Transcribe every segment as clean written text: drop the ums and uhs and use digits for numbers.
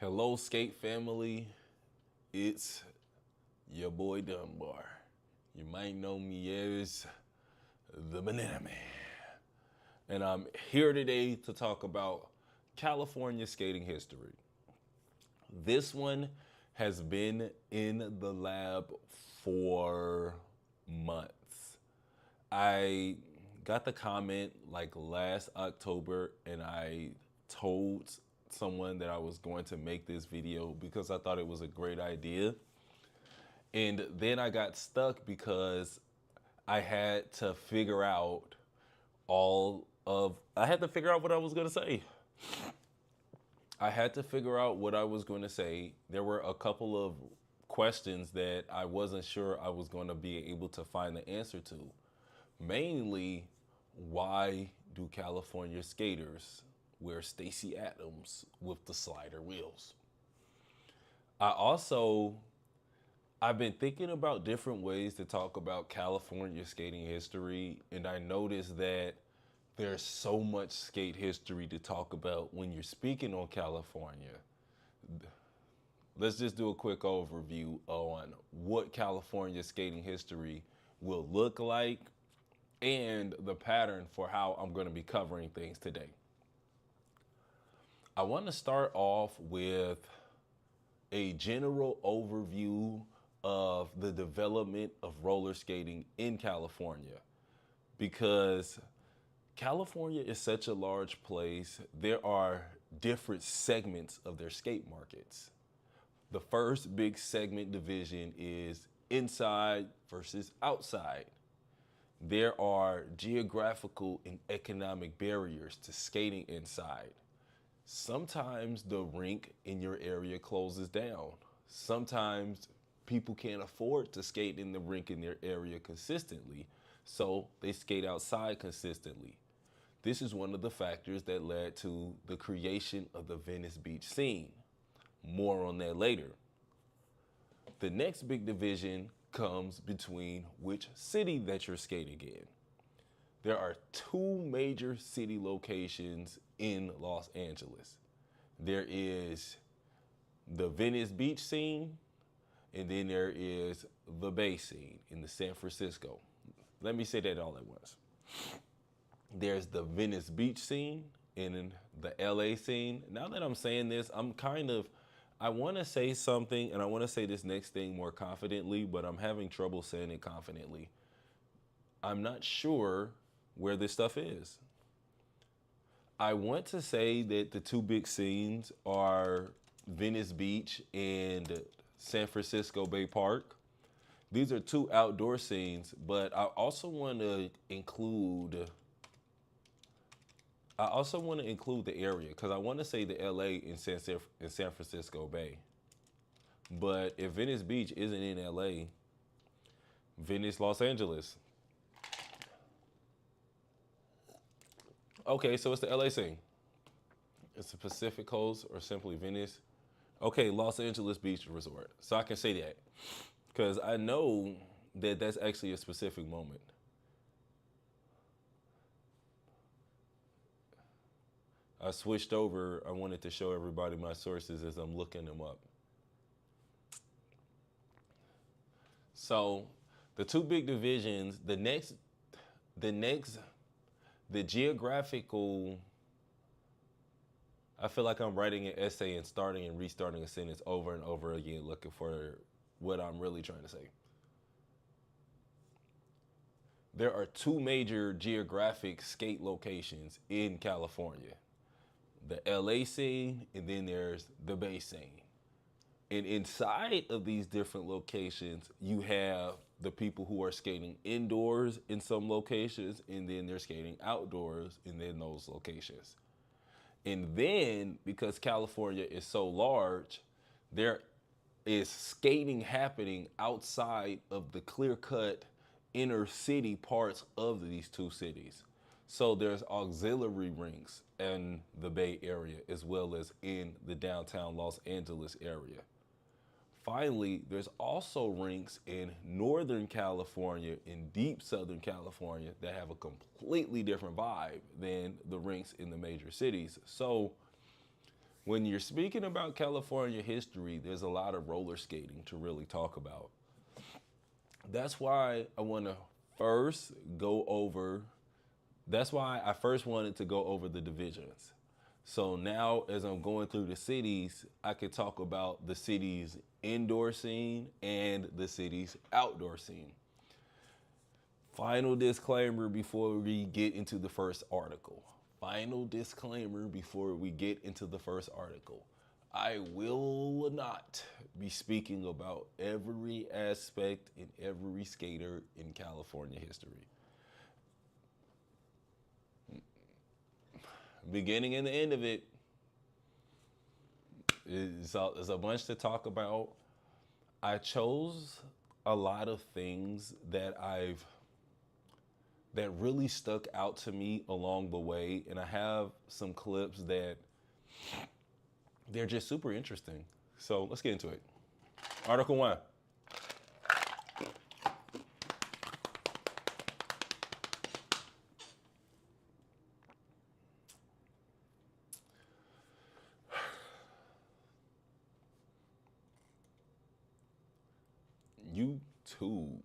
Hello, skate family. It's your boy Dunbar. You might know me as the Banana Man. And I'm here today to talk about California skating history. This one has been in the lab for months. I got the comment like last October, and I told someone that I was going to make this video because I thought it was a great idea. And then I got stuck because I had to figure out I had to figure out what I was going to say. I had to figure out what I was going to say. There were a couple of questions that I wasn't sure I was going to be able to find the answer to. Mainly, why do California skaters wear Stacy Adams with the slider wheels? I've been thinking about different ways to talk about California skating history, and I noticed that there's so much skate history to talk about when you're speaking on California. Let's just do a quick overview on what California skating history will look like and the pattern for how I'm going to be covering things today. I want to start off with a general overview of the development of roller skating in California, because California is such a large place. There are different segments of their skate markets. The first big segment division is inside versus outside. There are geographical and economic barriers to skating inside. Sometimes the rink in your area closes down. Sometimes people can't afford to skate in the rink in their area consistently, so they skate outside consistently. This is one of the factors that led to the creation of the Venice Beach scene. More on that later. The next big division comes between which city that you're skating in. There are two major city locations in Los Angeles. There is the Venice Beach scene, and then there is the Bay scene in the San Francisco. Let me say that all at once. There's the Venice Beach scene and the LA scene. Now that I'm saying this, I want to say something, and I want to say this next thing more confidently, but I'm having trouble saying it confidently. I'm not sure where this stuff is. I want to say that the two big scenes are Venice Beach and San Francisco Bay Park. These are two outdoor scenes, but I also want to include the area, because I want to say the LA and San Francisco Bay. But if Venice Beach isn't in LA, Venice, Los Angeles. Okay, so it's the LA scene. It's the Pacific Coast or simply Venice. Okay, Los Angeles Beach Resort. So I can say that because I know that that's actually a specific moment. I switched over. I wanted to show everybody my sources as I'm looking them up. So the two big divisions, the geographical, I feel like I'm writing an essay and starting and restarting a sentence over and over again, looking for what I'm really trying to say. There are two major geographic skate locations in California. The LA scene, and then there's the Bay scene. And inside of these different locations, you have the people who are skating indoors in some locations, and then they're skating outdoors in those locations. And then, because California is so large, there is skating happening outside of the clear-cut inner city parts of these two cities. So there's auxiliary rinks in the Bay Area as well as in the downtown Los Angeles area. Finally, there's also rinks in Northern California and deep Southern California that have a completely different vibe than the rinks in the major cities. So When you're speaking about California history, there's a lot of roller skating to really talk about. That's why I want to first go over, that's why I first wanted to go over the divisions. So now, as I'm going through the cities, I could talk about the city's indoor scene and the city's outdoor scene. Final disclaimer before we get into the first article. Final disclaimer before we get into the first article. I will not be speaking about every aspect and every skater in California history. Beginning and the end of it, there's a bunch to talk about. I chose a lot of things that really stuck out to me along the way, and I have some clips that they're just super interesting. So let's get into it. Article 1. YouTube.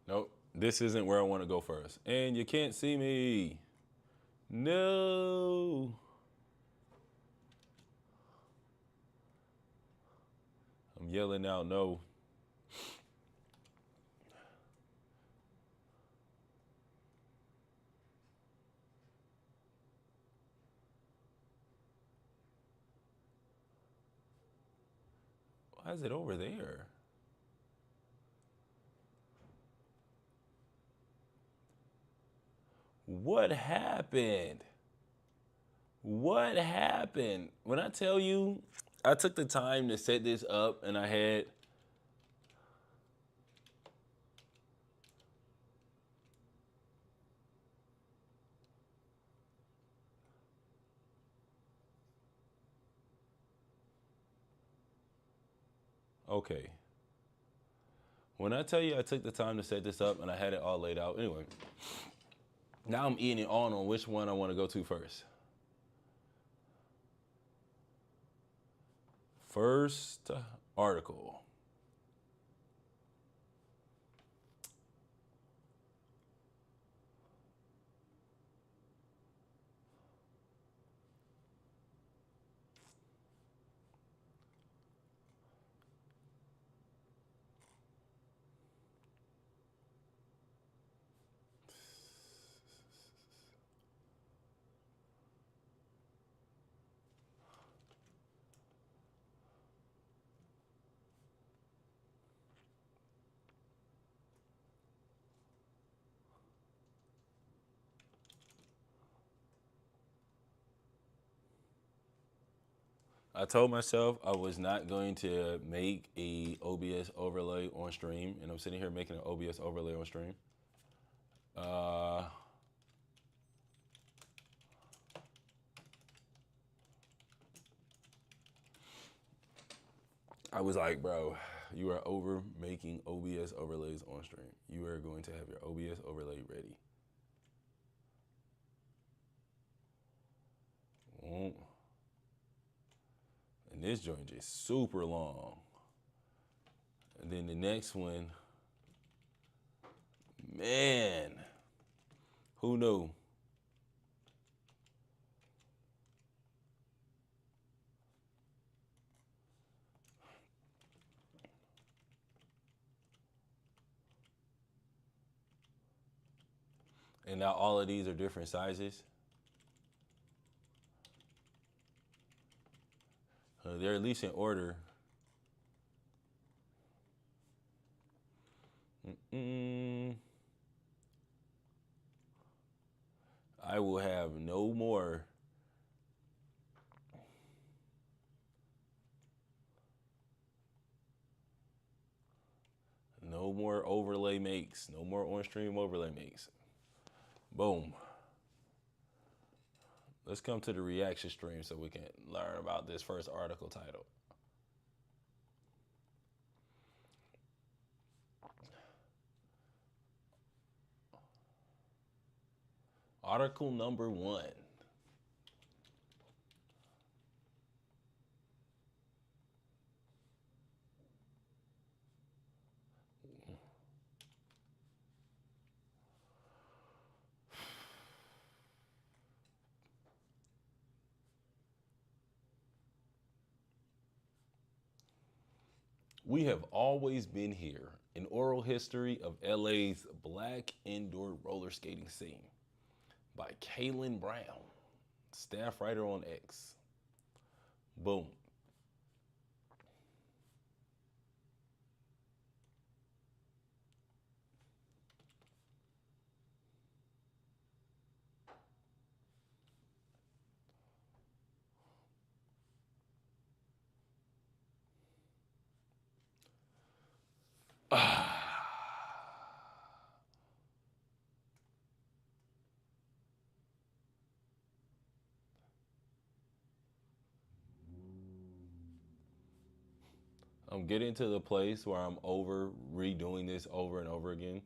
Nope, this isn't where I want to go first. And you can't see me. No. I'm yelling out no. Why is it over there? What happened? What happened? When I tell you, I took the time to set this up and I had. Okay. When I tell you I took the time to set this up and I had it all laid out. Anyway, now I'm eating it on which one I want to go to first. First article. I told myself I was not going to make a OBS overlay on stream, and I'm sitting here making an OBS overlay on stream. I was like, bro, you are over making OBS overlays on stream. You are going to have your OBS overlay ready. And this joint is super long. And then the next one, man, who knew? And now all of these are different sizes. They're at least in order. I will have no more. No more overlay makes. No more on stream overlay makes. Boom. Let's come to the reaction stream so we can learn about this first article title. Article number 1. We have always been here, an oral history of LA's black indoor roller skating scene by Kaylin Brown, staff writer on X. Boom. I'm getting to the place where I'm over redoing this over and over again.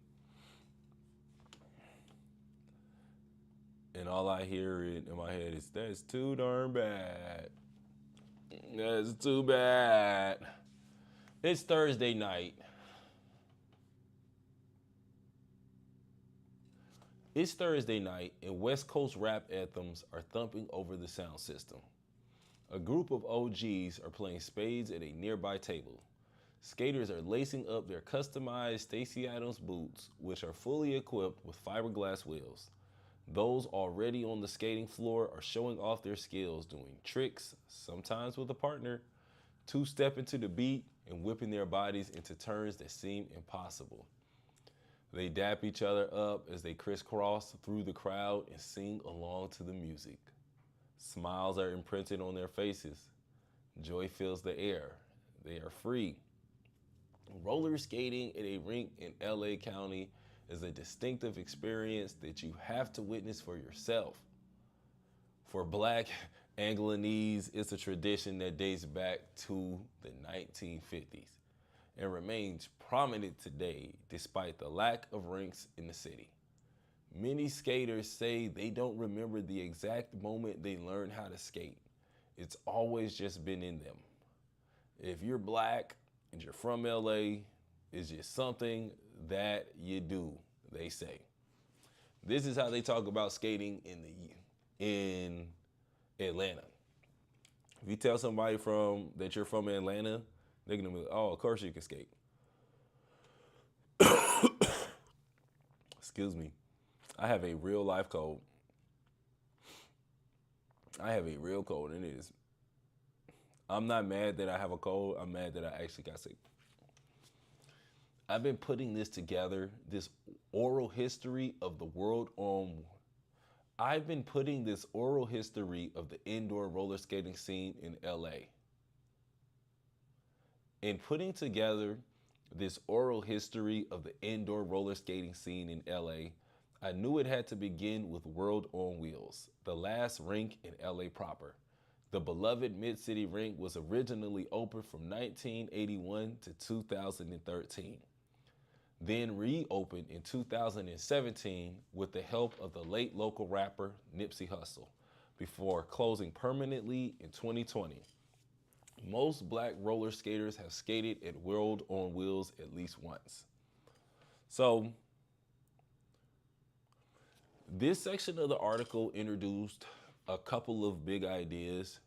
And all I hear in my head is, that's too darn bad. That's too bad. It's Thursday night. It's Thursday night, and West Coast rap anthems are thumping over the sound system. A group of OGs are playing spades at a nearby table. Skaters are lacing up their customized Stacey Adams boots, which are fully equipped with fiberglass wheels. Those already on the skating floor are showing off their skills, doing tricks, sometimes with a partner, two-stepping to the beat and whipping their bodies into turns that seem impossible. They dap each other up as they crisscross through the crowd and sing along to the music. Smiles are imprinted on their faces. Joy fills the air. They are free. Roller skating at a rink in LA County is a distinctive experience that you have to witness for yourself. For Black Angolese, it's a tradition that dates back to the 1950s and remains prominent today despite the lack of rinks in the city. Many skaters say they don't remember the exact moment they learned how to skate. It's always just been in them. If you're Black and you're from LA, it's just something that you do, they say. This is how they talk about skating in Atlanta. If you tell somebody that you're from Atlanta, they're gonna be like, oh, of course you can skate. Excuse me. I have a real life cold. I have a real cold, and it is. I'm not mad that I have a cold. I'm mad that I actually got sick. I've been putting this together, this oral history of the world on. I've been putting this oral history of the indoor roller skating scene in LA. In putting together this oral history of the indoor roller skating scene in LA, I knew it had to begin with World on Wheels, the last rink in LA proper. The beloved Mid-City rink was originally open from 1981 to 2013, then reopened in 2017 with the help of the late local rapper Nipsey Hussle, before closing permanently in 2020. Most Black roller skaters have skated at World on Wheels at least once. So, this section of the article introduced a couple of big ideas.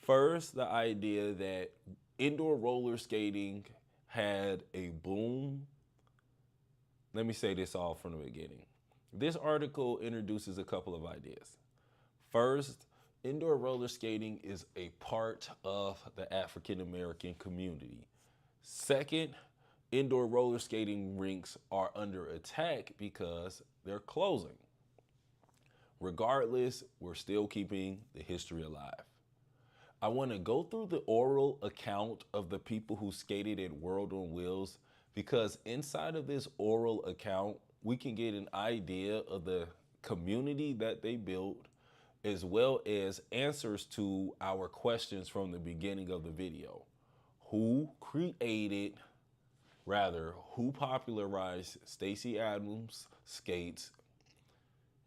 First, the idea that indoor roller skating had a boom. Let me say this all from the beginning. This article introduces a couple of ideas. First, indoor roller skating is a part of the African American community. Second, indoor roller skating rinks are under attack because they're closing. Regardless, we're still keeping the history alive. I want to go through the oral account of the people who skated at World on Wheels, because inside of this oral account, we can get an idea of the community that they built as well as answers to our questions from the beginning of the video. Who popularized Stacey Adams skates?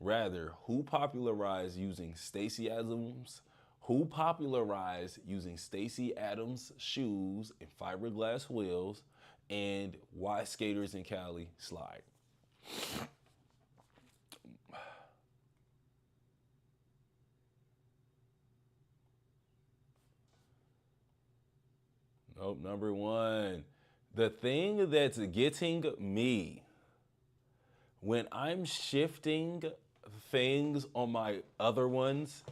Who popularized using Stacey Adams? Who popularized using Stacey Adams shoes and fiberglass wheels? And why skaters in Cali slide? Nope, number one. The thing that's getting me when I'm shifting things on my other ones,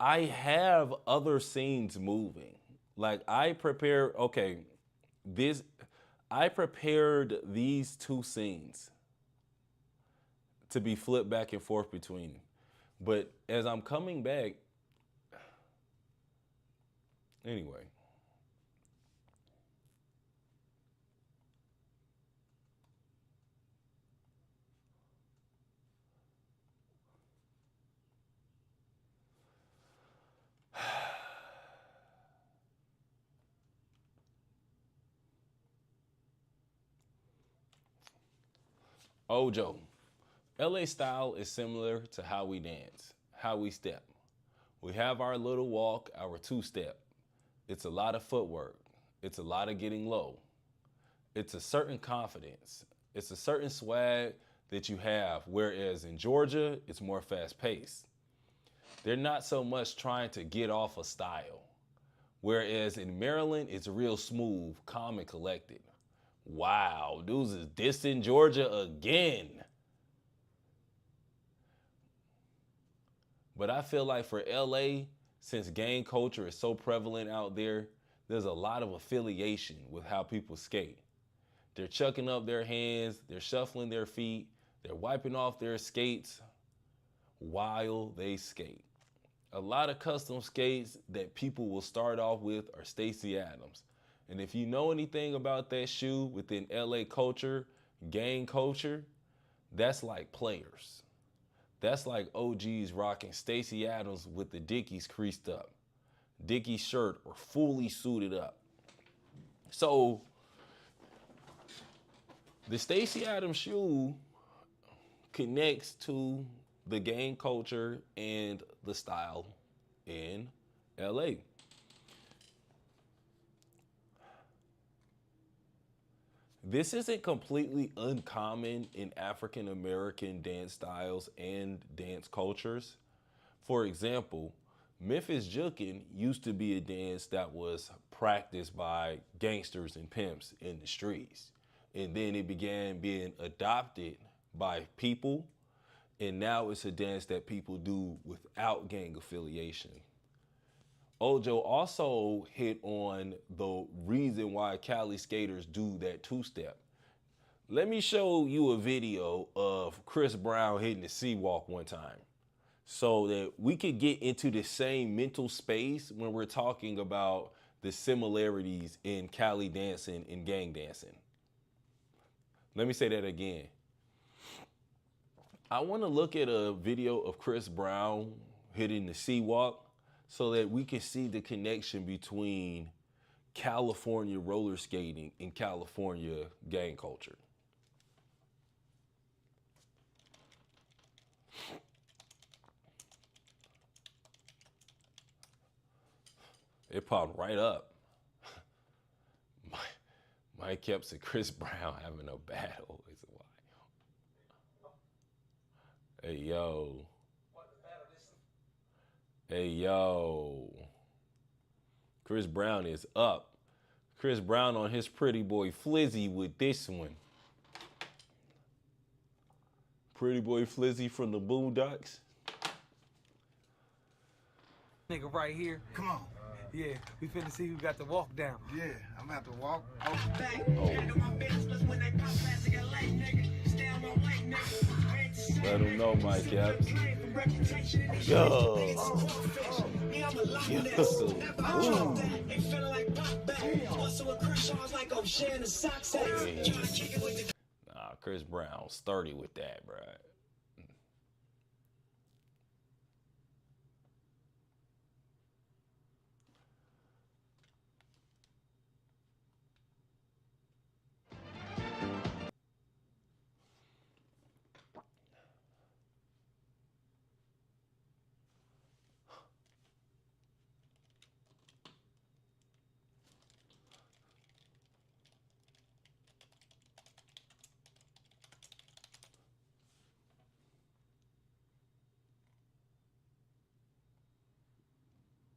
I have other scenes moving. Like I prepared these two scenes to be flipped back and forth between them. But as I'm coming back, anyway. Ojo, LA style is similar to how we dance, how we step. We have our little walk, our two-step. It's a lot of footwork. It's a lot of getting low. It's a certain confidence. It's a certain swag that you have, whereas in Georgia, it's more fast-paced. They're not so much trying to get off a style, whereas in Maryland, it's real smooth, calm, and collected. Wow, dudes is dissing Georgia again. But I feel like for LA, since gang culture is so prevalent out there, there's a lot of affiliation with how people skate. They're chucking up their hands, they're shuffling their feet, they're wiping off their skates while they skate. A lot of custom skates that people will start off with are Stacey Adams. And if you know anything about that shoe within LA culture, gang culture, that's like players. That's like OGs rocking Stacey Adams with the Dickies creased up, Dickies shirt or fully suited up. So the Stacey Adams shoe connects to the gang culture and the style in LA. This isn't completely uncommon in African American dance styles and dance cultures. For example, Memphis Jukin used to be a dance that was practiced by gangsters and pimps in the streets. And then it began being adopted by people, and now it's a dance that people do without gang affiliation. Ojo also hit on the reason why Cali skaters do that two-step. Let me show you a video of Chris Brown hitting the C-walk one time so that we could get into the same mental space when we're talking about the similarities in Cali dancing and gang dancing. Let me say that again. I want to look at a video of Chris Brown hitting the C-walk so that we can see the connection between California roller skating and California gang culture. It popped right up. Mike Epps and Chris Brown having a battle. Hey, yo. Hey, yo. Chris Brown is up. Chris Brown on his pretty boy Flizzy with this one. Pretty boy Flizzy from the Boondocks. Nigga right here. Come on. Yeah, we finna see who got the walk down. Yeah, I'm gonna have to walk. Let him know, Mike Epps. Yo. Nah, Chris Brown sturdy with that, bro.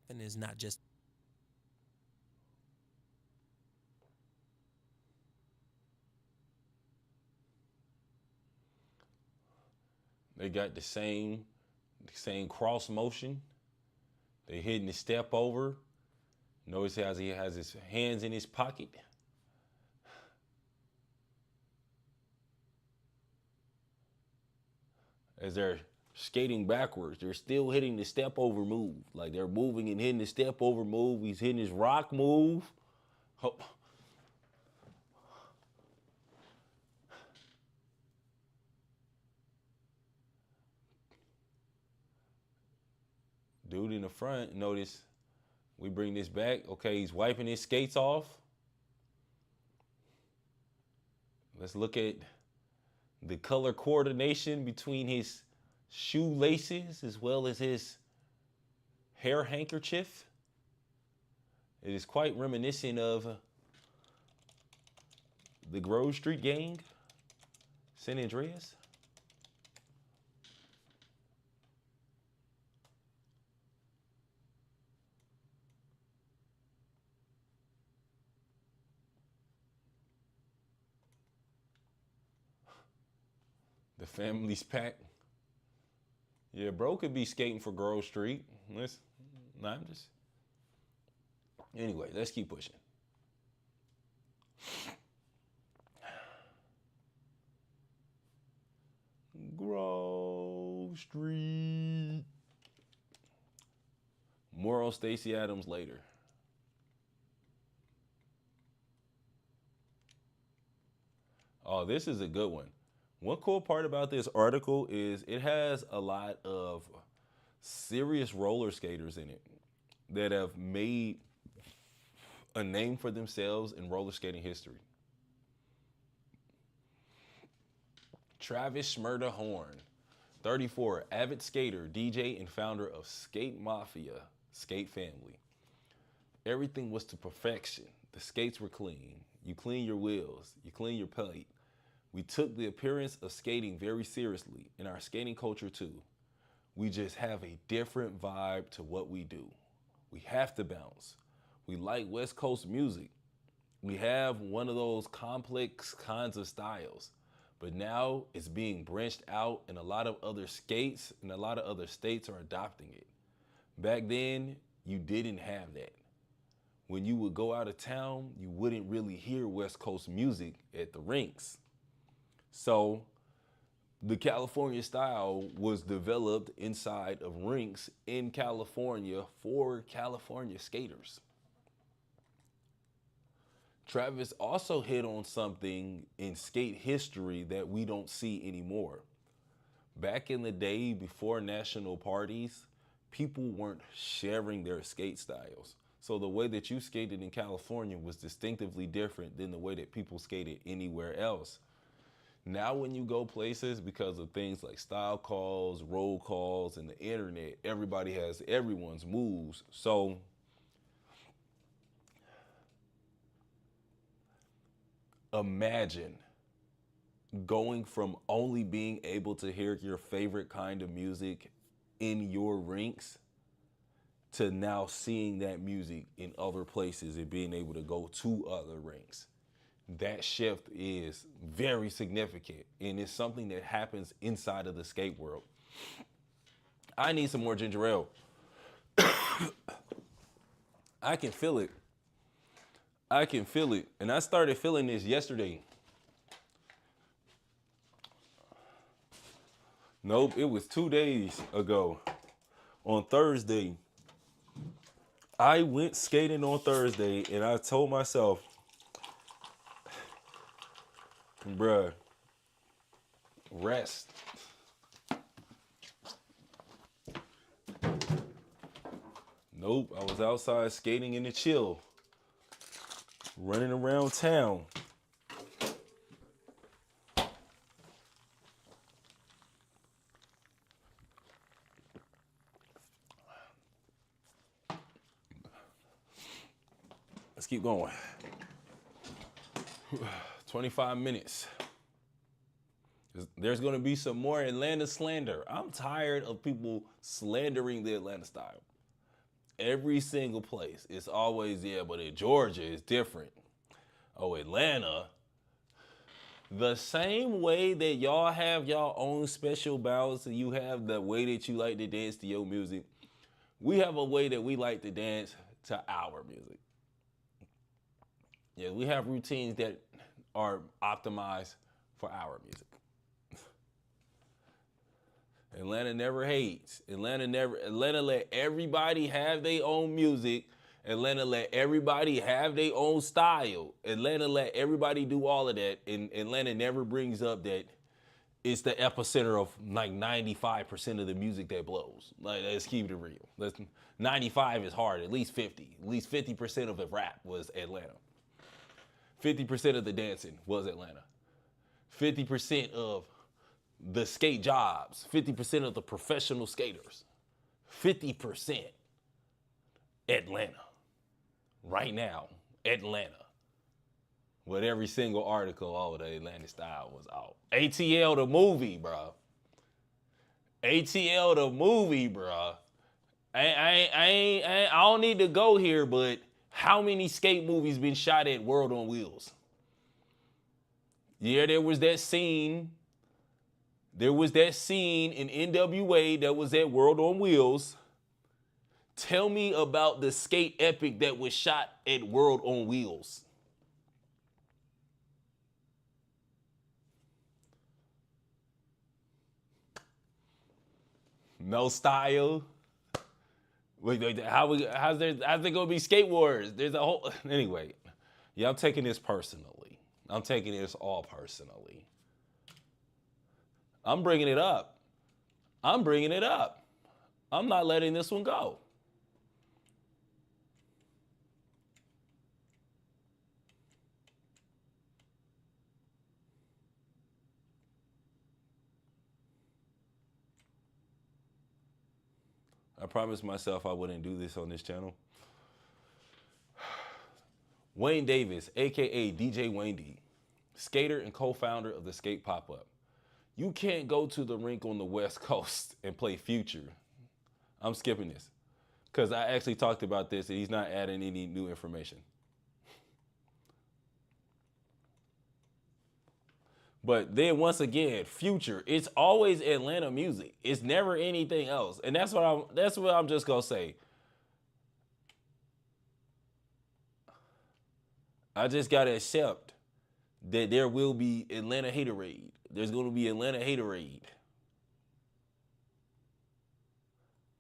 and is not just They got the same cross motion. They hitting the step over. Notice how he has his hands in his pocket. As they're skating backwards, they're still hitting the step over move. Like they're moving and hitting the step over move. He's hitting his rock move. Oh. Dude in the front, notice we bring this back. Okay, he's wiping his skates off. Let's look at the color coordination between his shoelaces as well as his hair handkerchief. It is quite reminiscent of the Grove Street Gang, San Andreas. The family's pack. Yeah, bro could be skating for Grove Street. I'm just. Anyway, let's keep pushing. Grove Street. More on Stacey Adams later. Oh, this is a good one. One cool part about this article is it has a lot of serious roller skaters in it that have made a name for themselves in roller skating history. Travis Schmurda Horn, 34, avid skater, DJ, and founder of Skate Mafia, Skate Family. Everything was to perfection. The skates were clean. You clean your wheels. You clean your plate. We took the appearance of skating very seriously, in our skating culture too. We just have a different vibe to what we do. We have to bounce. We like West Coast music. We have one of those complex kinds of styles, but now it's being branched out and a lot of other skates and a lot of other states are adopting it. Back then, you didn't have that. When you would go out of town, you wouldn't really hear West Coast music at the rinks. So the California style was developed inside of rinks in California for California skaters. Travis also hit on something in skate history that we don't see anymore. Back in the day before national parties, people weren't sharing their skate styles. So the way that you skated in California was distinctively different than the way that people skated anywhere else. Now when you go places, because of things like style calls, roll calls, and the internet, everybody has everyone's moves. So imagine going from only being able to hear your favorite kind of music in your rinks to now seeing that music in other places and being able to go to other rinks. That shift is very significant and it's something that happens inside of the skate world. I need some more ginger ale. I can feel it. I can feel it. And I started feeling this yesterday. Nope, it was 2 days ago. On Thursday, I went skating on Thursday and I told myself, bruh, rest. Nope, I was outside skating in the chill, running around town. Let's keep going. 25 minutes. There's going to be some more Atlanta slander. I'm tired of people slandering the Atlanta style. Every single place. It's always, yeah, but in Georgia, it's different. Oh, Atlanta. The same way that y'all have y'all own special balance and you have the way that you like to dance to your music, we have a way that we like to dance to our music. Yeah, we have routines that are optimized for our music. Atlanta never hates. Atlanta let everybody have their own music. Atlanta let everybody have their own style. Atlanta let everybody do all of that. And Atlanta never brings up that it's the epicenter of like 95% of the music that blows. Like, let's keep it real. 95 is hard, at least 50. At least 50% of the rap was Atlanta. 50% of the dancing was Atlanta. 50% of the skate jobs, 50% of the professional skaters, 50% Atlanta. Right now, Atlanta. With every single article, oh, the Atlanta style was out. ATL the movie, bro. ATL the movie, bro. I don't need to go here, but how many skate movies been shot at World on Wheels? Yeah, there was that scene. There was that scene in NWA that was at World on Wheels. Tell me about the skate epic that was shot at World on Wheels. No style. Wait, how's there gonna be skate wars? There's a whole anyway. Yeah, I'm taking this personally. I'm taking this all personally. I'm bringing it up. I'm bringing it up. I'm not letting this one go. I promised myself I wouldn't do this on this channel. Wayne Davis, aka DJ Wayne D, skater and co-founder of the Skate Pop-Up. You can't go to the rink on the West Coast and play Future. I'm skipping this because I actually talked about this and he's not adding any new information. But then once again, Future, it's always Atlanta music. It's never anything else. And that's what I'm just gonna say. I just gotta accept that there will be Atlanta haterade. There's gonna be Atlanta haterade.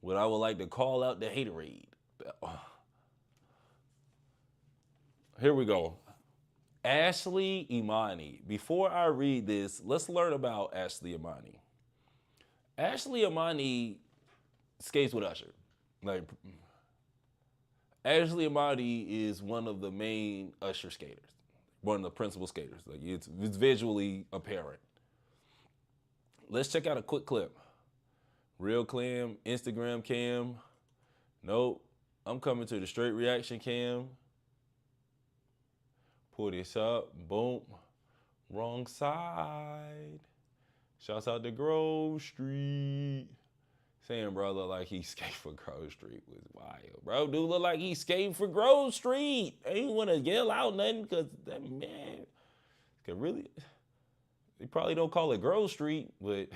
What I would like to call out the haterade. Here we go. Ashley Imani. Before I read this, let's learn about Ashley Imani. Ashley Imani skates with Usher. Like, Ashley Imani is one of the main Usher skaters, one of the principal skaters. Like, it's visually apparent. Let's check out a quick clip. Real cam, Instagram cam. Nope. I'm coming to the straight reaction cam. Pull this up. Boom. Wrong side. Shouts out to Grove Street. Saying bro look like he skated for Grove Street was wild. Bro, dude look like he skating for Grove Street. I ain't want to yell out nothing because that man could really. They probably don't call it Grove Street, but.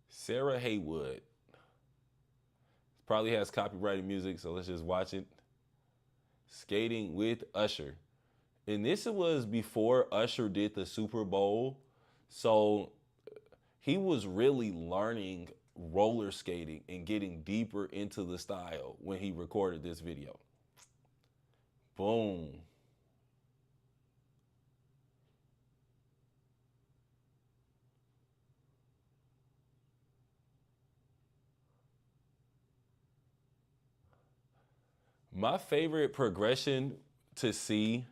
Sarah Haywood. Probably has copyrighted music, so let's just watch it. Skating with Usher. And this was before Usher did the Super Bowl. So he was really learning roller skating and getting deeper into the style when he recorded this video. Boom. My favorite progression to see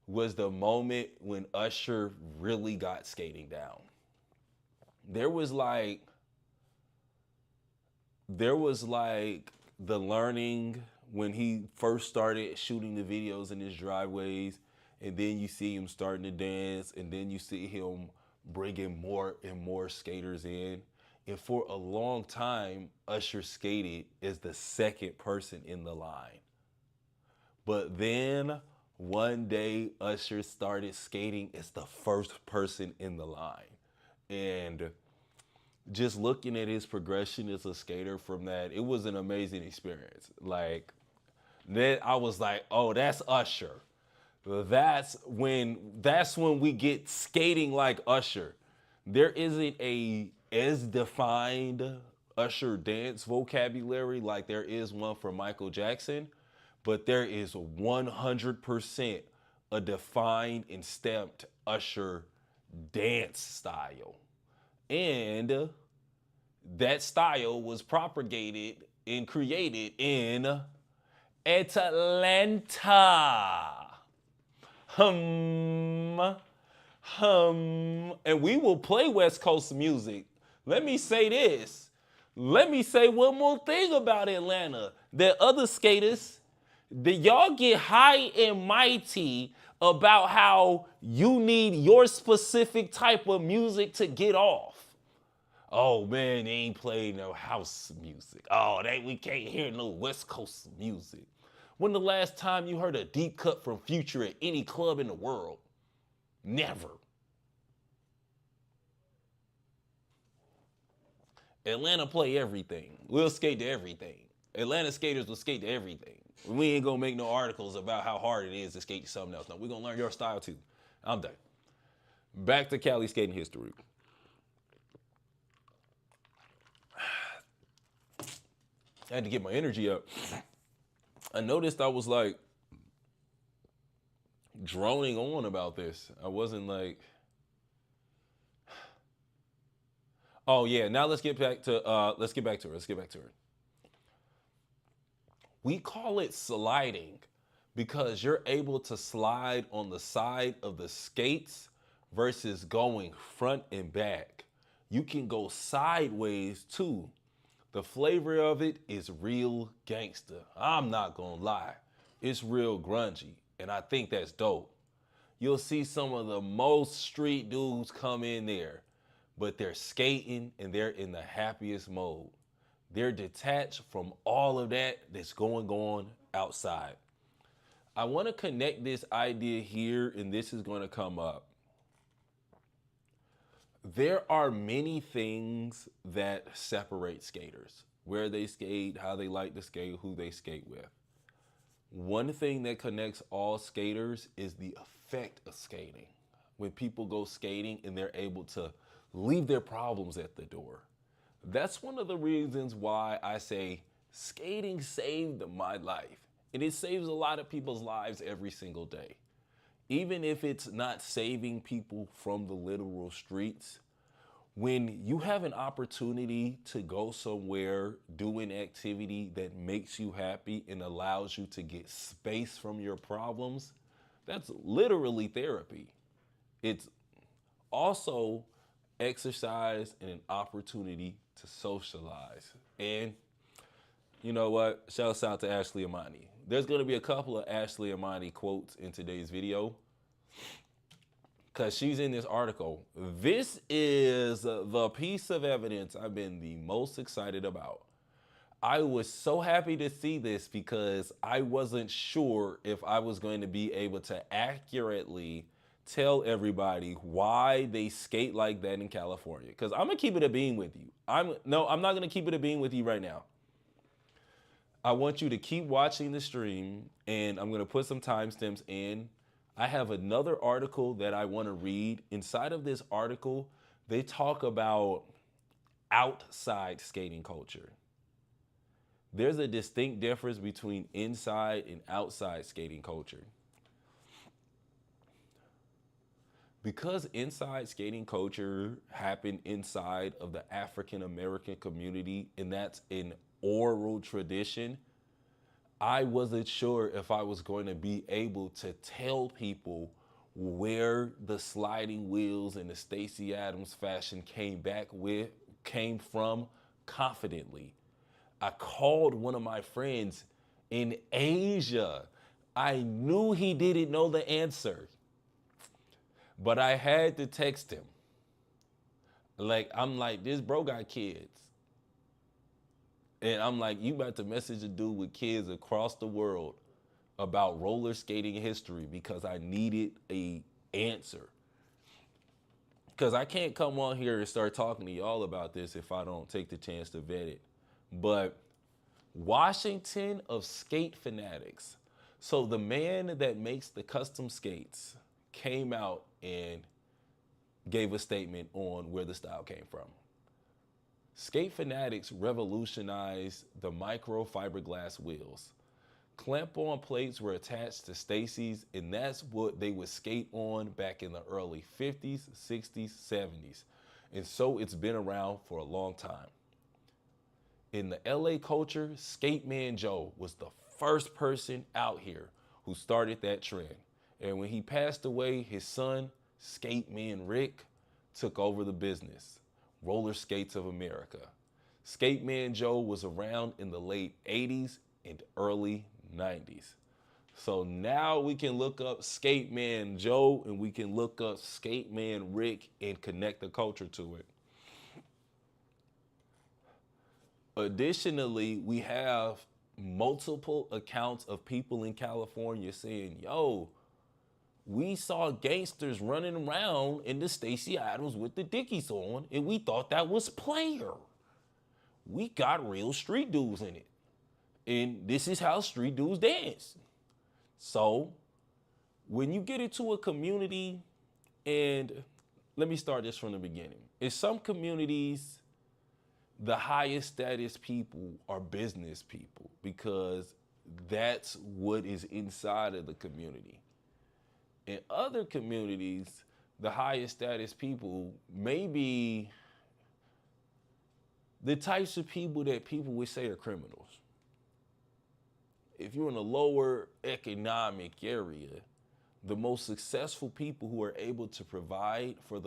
was the moment when Usher really got skating down. There was like the learning when he first started shooting the videos in his driveways and then you see him starting to dance, and then you see him bringing more and more skaters in. And for a long time, Usher skated as the second person in the line. But then one day, Usher started skating as the first person in the line. And just looking at his progression as a skater from that, it was an amazing experience. Like, then I was like, oh, that's Usher. That's when we get skating like Usher. There isn't a as defined Usher dance vocabulary like there is one for Michael Jackson, but there is 100% a defined and stamped Usher dance style. And that style was propagated and created in Atlanta. Hum, and we will play West Coast music. Let me say this. Let me say one more thing about Atlanta. That other skaters, that y'all get high and mighty about how you need your specific type of music to get off. Oh man, they ain't playing no house music. Oh, we can't hear no West Coast music. When the last time you heard a deep cut from Future at any club in the world? Never. Atlanta play everything. We'll skate to everything. Atlanta skaters will skate to everything. We ain't gonna make no articles about how hard it is to skate to something else. No, we're gonna learn your style too. I'm done. Back to Cali skating history. I had to get my energy up. I noticed I was like droning on about this. I wasn't like, oh yeah. Now let's get back to it. We call it sliding because you're able to slide on the side of the skates versus going front and back. You can go sideways too. The flavor of it is real gangster. I'm not gonna lie. It's real grungy, and I think that's dope. You'll see some of the most street dudes come in there, but they're skating and they're in the happiest mode. They're detached from all of that that's going on outside. I want to connect this idea here, and this is going to come up. There are many things that separate skaters: where they skate, how they like to skate, who they skate with. One thing that connects all skaters is the effect of skating. When people go skating and they're able to leave their problems at the door. That's one of the reasons why I say skating saved my life. And it saves a lot of people's lives every single day. Even if it's not saving people from the literal streets, when you have an opportunity to go somewhere, do an activity that makes you happy and allows you to get space from your problems, that's literally therapy. It's also exercise and an opportunity to socialize. And you know what? Shouts out to Ashley Amani. There's going to be a couple of Ashley Amani quotes in today's video because she's in this article. This is the piece of evidence I've been the most excited about. I was so happy to see this because I wasn't sure if I was going to be able to accurately tell everybody why they skate like that in California. Because I'm going to keep it a bean with you. I'm not going to keep it a bean with you right now. I want you to keep watching the stream, and I'm going to put some timestamps in. I have another article that I want to read. Inside of this article, they talk about outside skating culture. There's a distinct difference between inside and outside skating culture. Because inside skating culture happened inside of the African American community, and that's an oral tradition, I wasn't sure if I was going to be able to tell people where the sliding wheels and the Stacey Adams fashion came from confidently. I called one of my friends in Asia. I knew he didn't know the answer, but I had to text him. Like, I'm like, this bro got kids. And I'm like, you about to message a dude with kids across the world about roller skating history because I needed a answer. Because I can't come on here and start talking to y'all about this if I don't take the chance to vet it. But Washington of skate fanatics. So the man that makes the custom skates came out and gave a statement on where the style came from. Skate fanatics revolutionized the microfiberglass wheels. Clamp-on plates were attached to Stacy's, and that's what they would skate on back in the early 50s, 60s, 70s. And so it's been around for a long time. In the LA culture, Skate Man Joe was the first person out here who started that trend. And when he passed away, his son, Skate Man Rick, took over the business. Roller Skates of America. Skate Man Joe was around in the late 80s and early 90s. So now we can look up Skate Man Joe and we can look up Skate Man Rick and connect the culture to it. Additionally, we have multiple accounts of people in California saying, yo, we saw gangsters running around in the Stacey Adams with the Dickies on, and we thought that was player. We got real street dudes in it. And this is how street dudes dance. So when you get into a community, and let me start this from the beginning. In some communities, the highest status people are business people because that's what is inside of the community. In other communities, the highest status people may be the types of people that people would say are criminals. If you're in a lower economic area, the most successful people who are able to provide for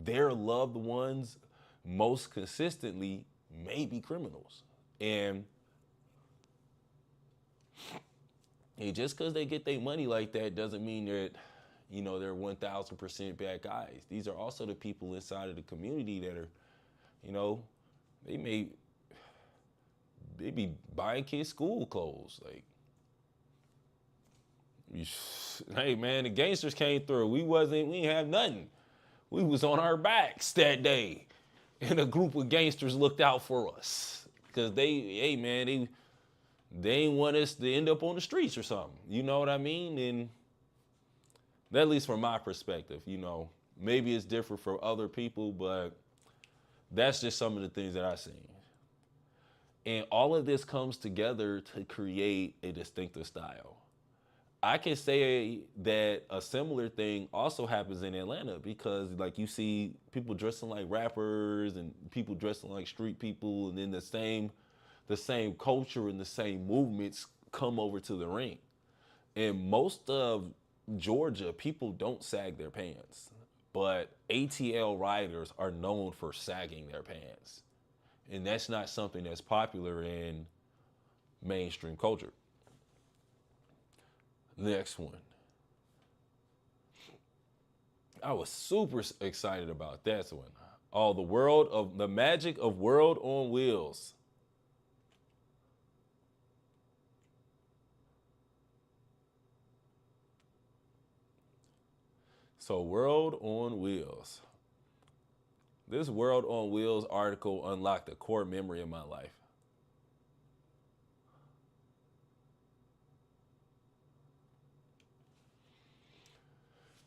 their loved ones most consistently may be criminals. And just because they get their money like that doesn't mean that, they're 1,000% bad guys. These are also the people inside of the community that are, they be buying kids school clothes. Like, hey man, the gangsters came through. We didn't have nothing. We was on our backs that day. And a group of gangsters looked out for us. Because they ain't want us to end up on the streets or something. You know what I mean? And at least from my perspective, maybe it's different for other people, but that's just some of the things that I've seen. And all of this comes together to create a distinctive style. I can say that a similar thing also happens in Atlanta because, like, you see people dressing like rappers and people dressing like street people, and then the same culture and the same movements come over to the ring. In most of Georgia, people don't sag their pants, but ATL riders are known for sagging their pants. And that's not something that's popular in mainstream culture. Next one. I was super excited about that one. Oh, the magic of World on Wheels. So World on Wheels. This World on Wheels article unlocked a core memory of my life.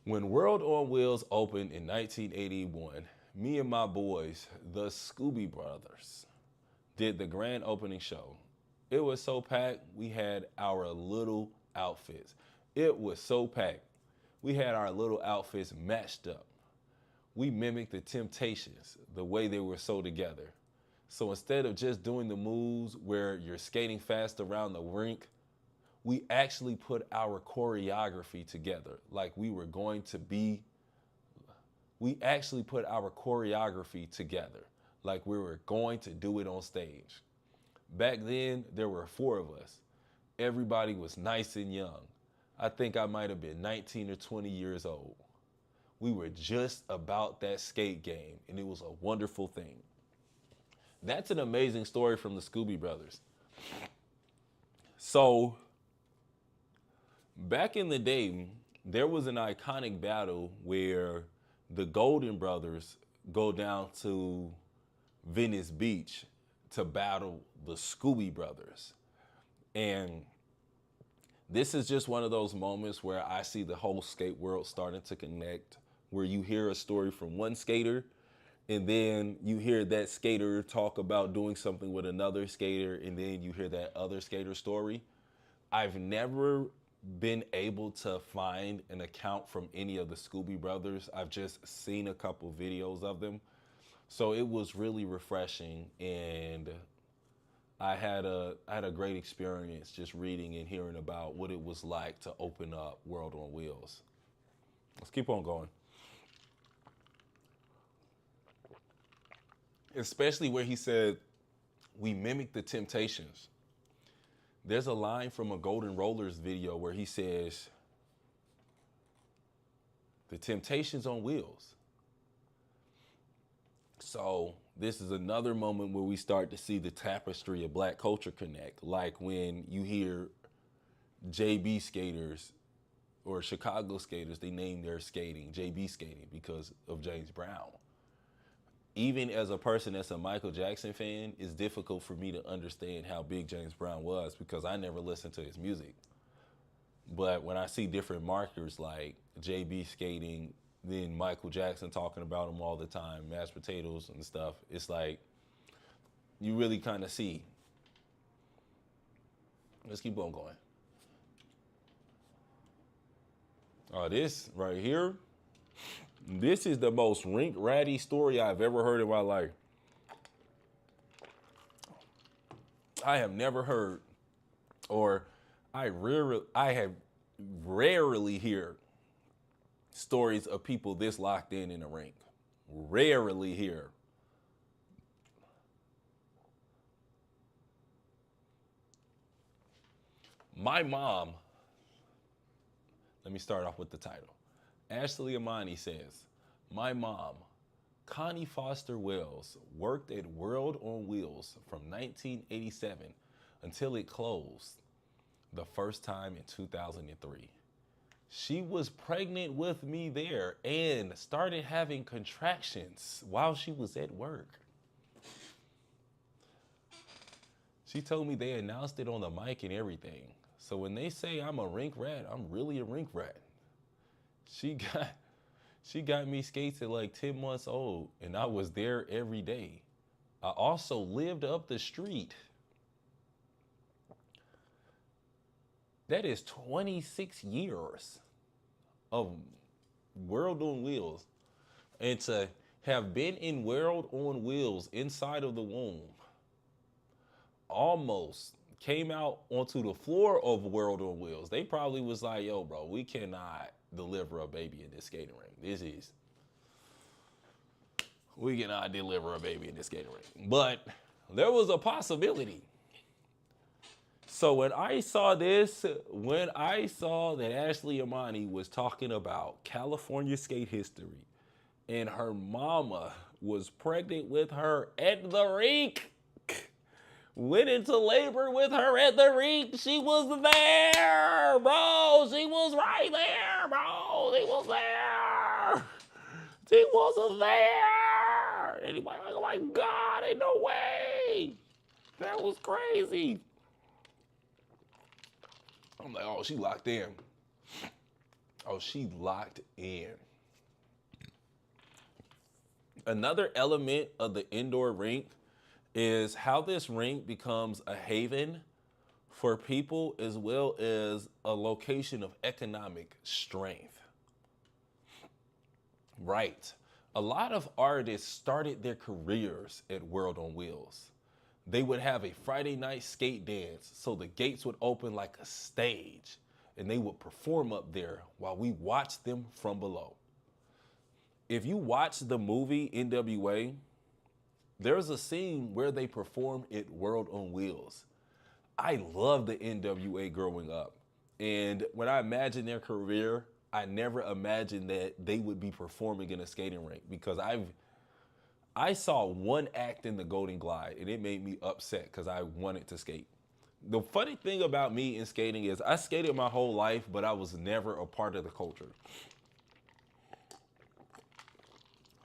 When World on Wheels opened in 1981, me and my boys, the Scooby Brothers, did the grand opening show. It was so packed, we had our little outfits. It was so packed, we had our little outfits matched up. We mimicked the Temptations, the way they were so together. So instead of just doing the moves where you're skating fast around the rink, we actually put our choreography together like we were going to be. We actually put our choreography together like we were going to do it on stage. Back then, there were 4 of us. Everybody was nice and young. I think I might have been 19 or 20 years old. We were just about that skate game, and it was a wonderful thing. That's an amazing story from the Scooby Brothers. So, back in the day, there was an iconic battle where the Golden Brothers go down to Venice Beach to battle the Scooby Brothers. And this is just one of those moments where I see the whole skate world starting to connect, where you hear a story from one skater, and then you hear that skater talk about doing something with another skater, and then you hear that other skater story. I've never been able to find an account from any of the Scooby Brothers. I've just seen a couple videos of them. So it was really refreshing, and I had a great experience just reading and hearing about what it was like to open up World on Wheels. Let's keep on going. Especially where he said, we mimic the Temptations. There's a line from a Golden Rollers video where he says, the Temptations on wheels. So this is another moment where we start to see the tapestry of black culture connect. Like when you hear JB skaters or Chicago skaters, they name their skating JB skating because of James Brown. Even as a person that's a Michael Jackson fan, it's difficult for me to understand how big James Brown was because I never listened to his music. But when I see different markers like JB skating, then Michael Jackson talking about him all the time, mashed potatoes and stuff, it's like you really kind of see. Let's keep on going. Oh, this right here. This is the most rink-ratty story I've ever heard in my life. I have never heard, or I have rarely hear stories of people this locked in a rink. Rarely hear. My mom, let me start off with the title. Ashley Amani says, my mom, Connie Foster Wells, worked at World on Wheels from 1987 until it closed the first time in 2003. She was pregnant with me there and started having contractions while she was at work. She told me they announced it on the mic and everything. So when they say I'm a rink rat, I'm really a rink rat. She got me skates at like 10 months old, and I was there every day. I also lived up the street. That is 26 years of World on Wheels. And to have been in World on Wheels inside of the womb, almost came out onto the floor of World on Wheels. They probably was like, yo, bro, we cannot deliver a baby in this skating ring. We cannot deliver a baby in this skating ring. But there was a possibility. So when I saw that Ashley Amani was talking about California skate history and her mama was pregnant with her at the rink, went into labor with her at the rink. She was there, bro. She was right there, bro. She was there. She wasn't there. Anybody like, oh my God, ain't no way. That was crazy. I'm like, oh, she locked in. Oh, she locked in. Another element of the indoor rink is how this rink becomes a haven for people as well as a location of economic strength. Right. A lot of artists started their careers at World on Wheels. They would have a Friday night skate dance, so the gates would open like a stage, and they would perform up there while we watched them from below. If you watch the movie NWA, there's a scene where they perform at World on Wheels. I loved the NWA growing up. And when I imagined their career, I never imagined that they would be performing in a skating rink because I saw one act in the Golden Glide and it made me upset because I wanted to skate. The funny thing about me in skating is I skated my whole life, but I was never a part of the culture.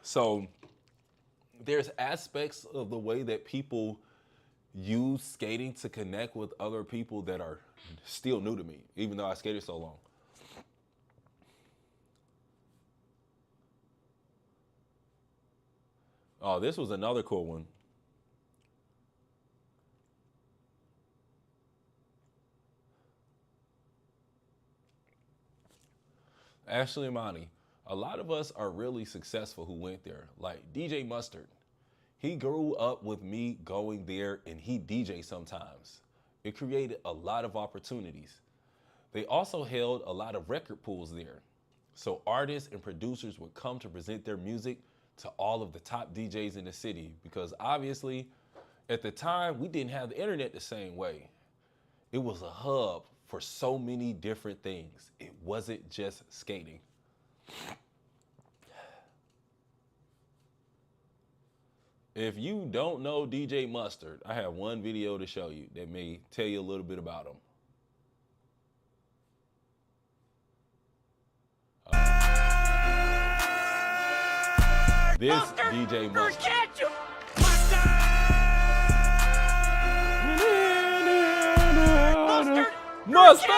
So there's aspects of the way that people use skating to connect with other people that are still new to me, even though I skated so long. Oh, this was another cool one. Ashley Imani. A lot of us are really successful who went there, like DJ Mustard. He grew up with me going there and he DJ sometimes. It created a lot of opportunities. They also held a lot of record pools there. So artists and producers would come to present their music to all of the top DJs in the city because obviously at the time we didn't have the internet the same way. It was a hub for so many different things. It wasn't just skating. If you don't know DJ Mustard, I have one video to show you that may tell you a little bit about him. This Mustard, DJ Mustard. Catch him. Mustard! Mustard!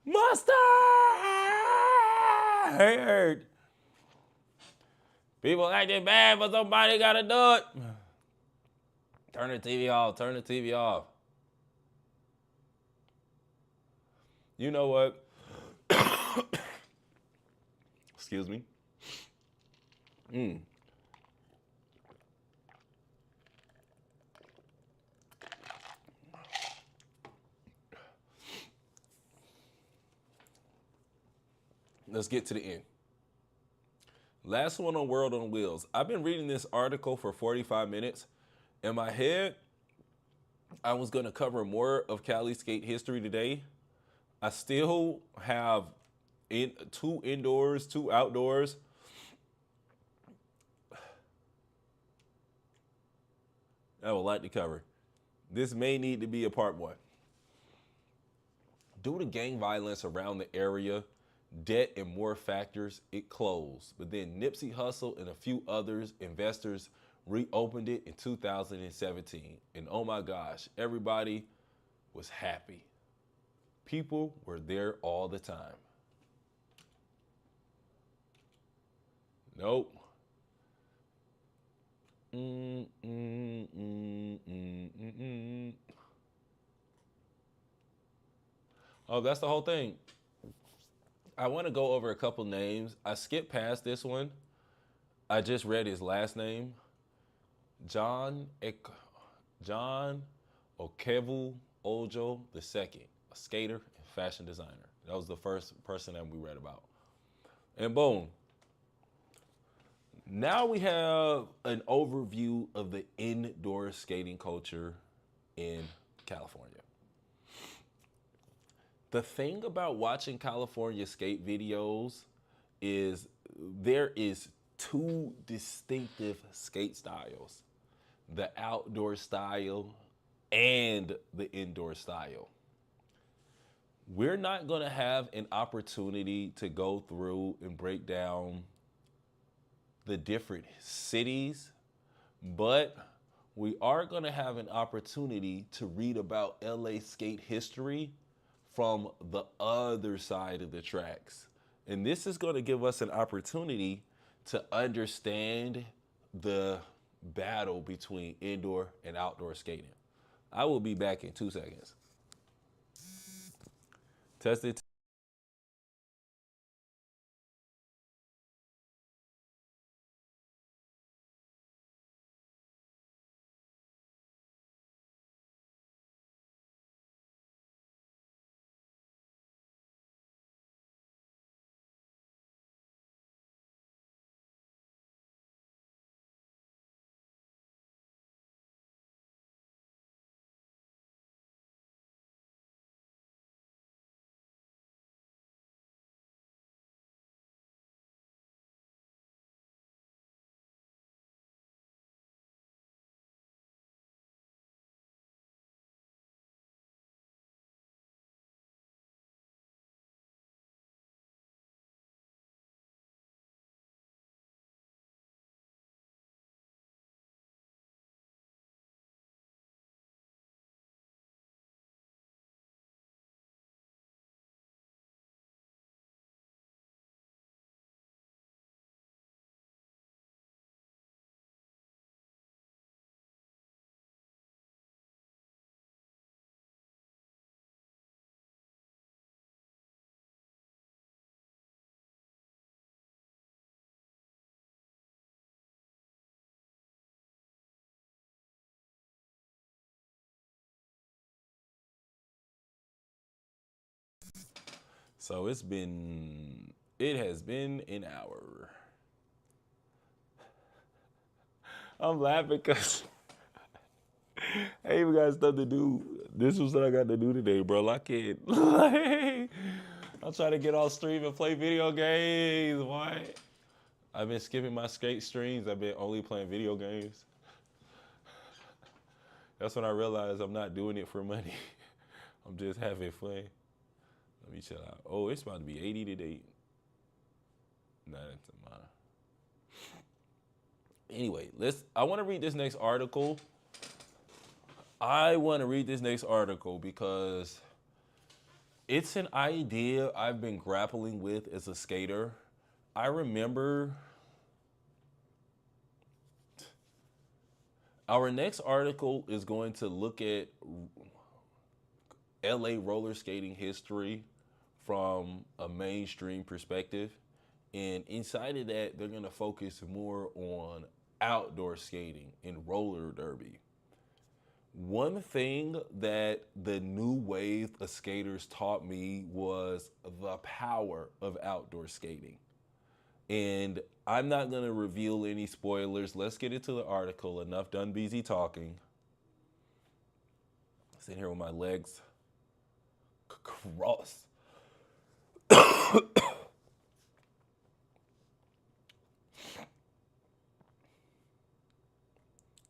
Mustard! Mustard! People acting bad, but somebody gotta do it. Turn the TV off. Turn the TV off. You know what? Excuse me. Let's get to the end. Last one on World on Wheels. I've been reading this article for 45 minutes. In my head, I was going to cover more of Cali skate history today. I still have two indoors, two outdoors. I would like to cover. This may need to be a part one. Due to gang violence around the area, debt and more factors, it closed. But then Nipsey Hussle and a few others investors reopened it in 2017. And oh my gosh, everybody was happy. People were there all the time. Nope. Oh, that's the whole thing. I want to go over a couple names. I skipped past this one. I just read his last name. John Okevu Ojo II, a skater and fashion designer. That was the first person that we read about. And boom. Now we have an overview of the indoor skating culture in California. The thing about watching California skate videos is there is two distinctive skate styles, the outdoor style and the indoor style. We're not going to have an opportunity to go through and break down the different cities, but we are going to have an opportunity to read about LA skate history from the other side of the tracks. And this is going to give us an opportunity to understand the battle between indoor and outdoor skating. I will be back in 2 seconds. Test it. So it has been an hour. I'm laughing because I ain't even got stuff to do. This was what I got to do today, bro. I can't. I'm trying to get off stream and play video games. Why? I've been skipping my skate streams. I've been only playing video games. That's when I realized I'm not doing it for money. I'm just having fun. Let me chill out. Oh, it's about to be 80 today. Nah, that's mine. Anyway, I want to read this next article. I want to read this next article because it's an idea I've been grappling with as a skater. I remember our next article is going to look at LA roller skating history from a mainstream perspective. And inside of that, they're going to focus more on outdoor skating and roller derby. One thing that the new wave of skaters taught me was the power of outdoor skating. And I'm not going to reveal any spoilers. Let's get into the article. Enough done busy talking. Sitting here with my legs crossed.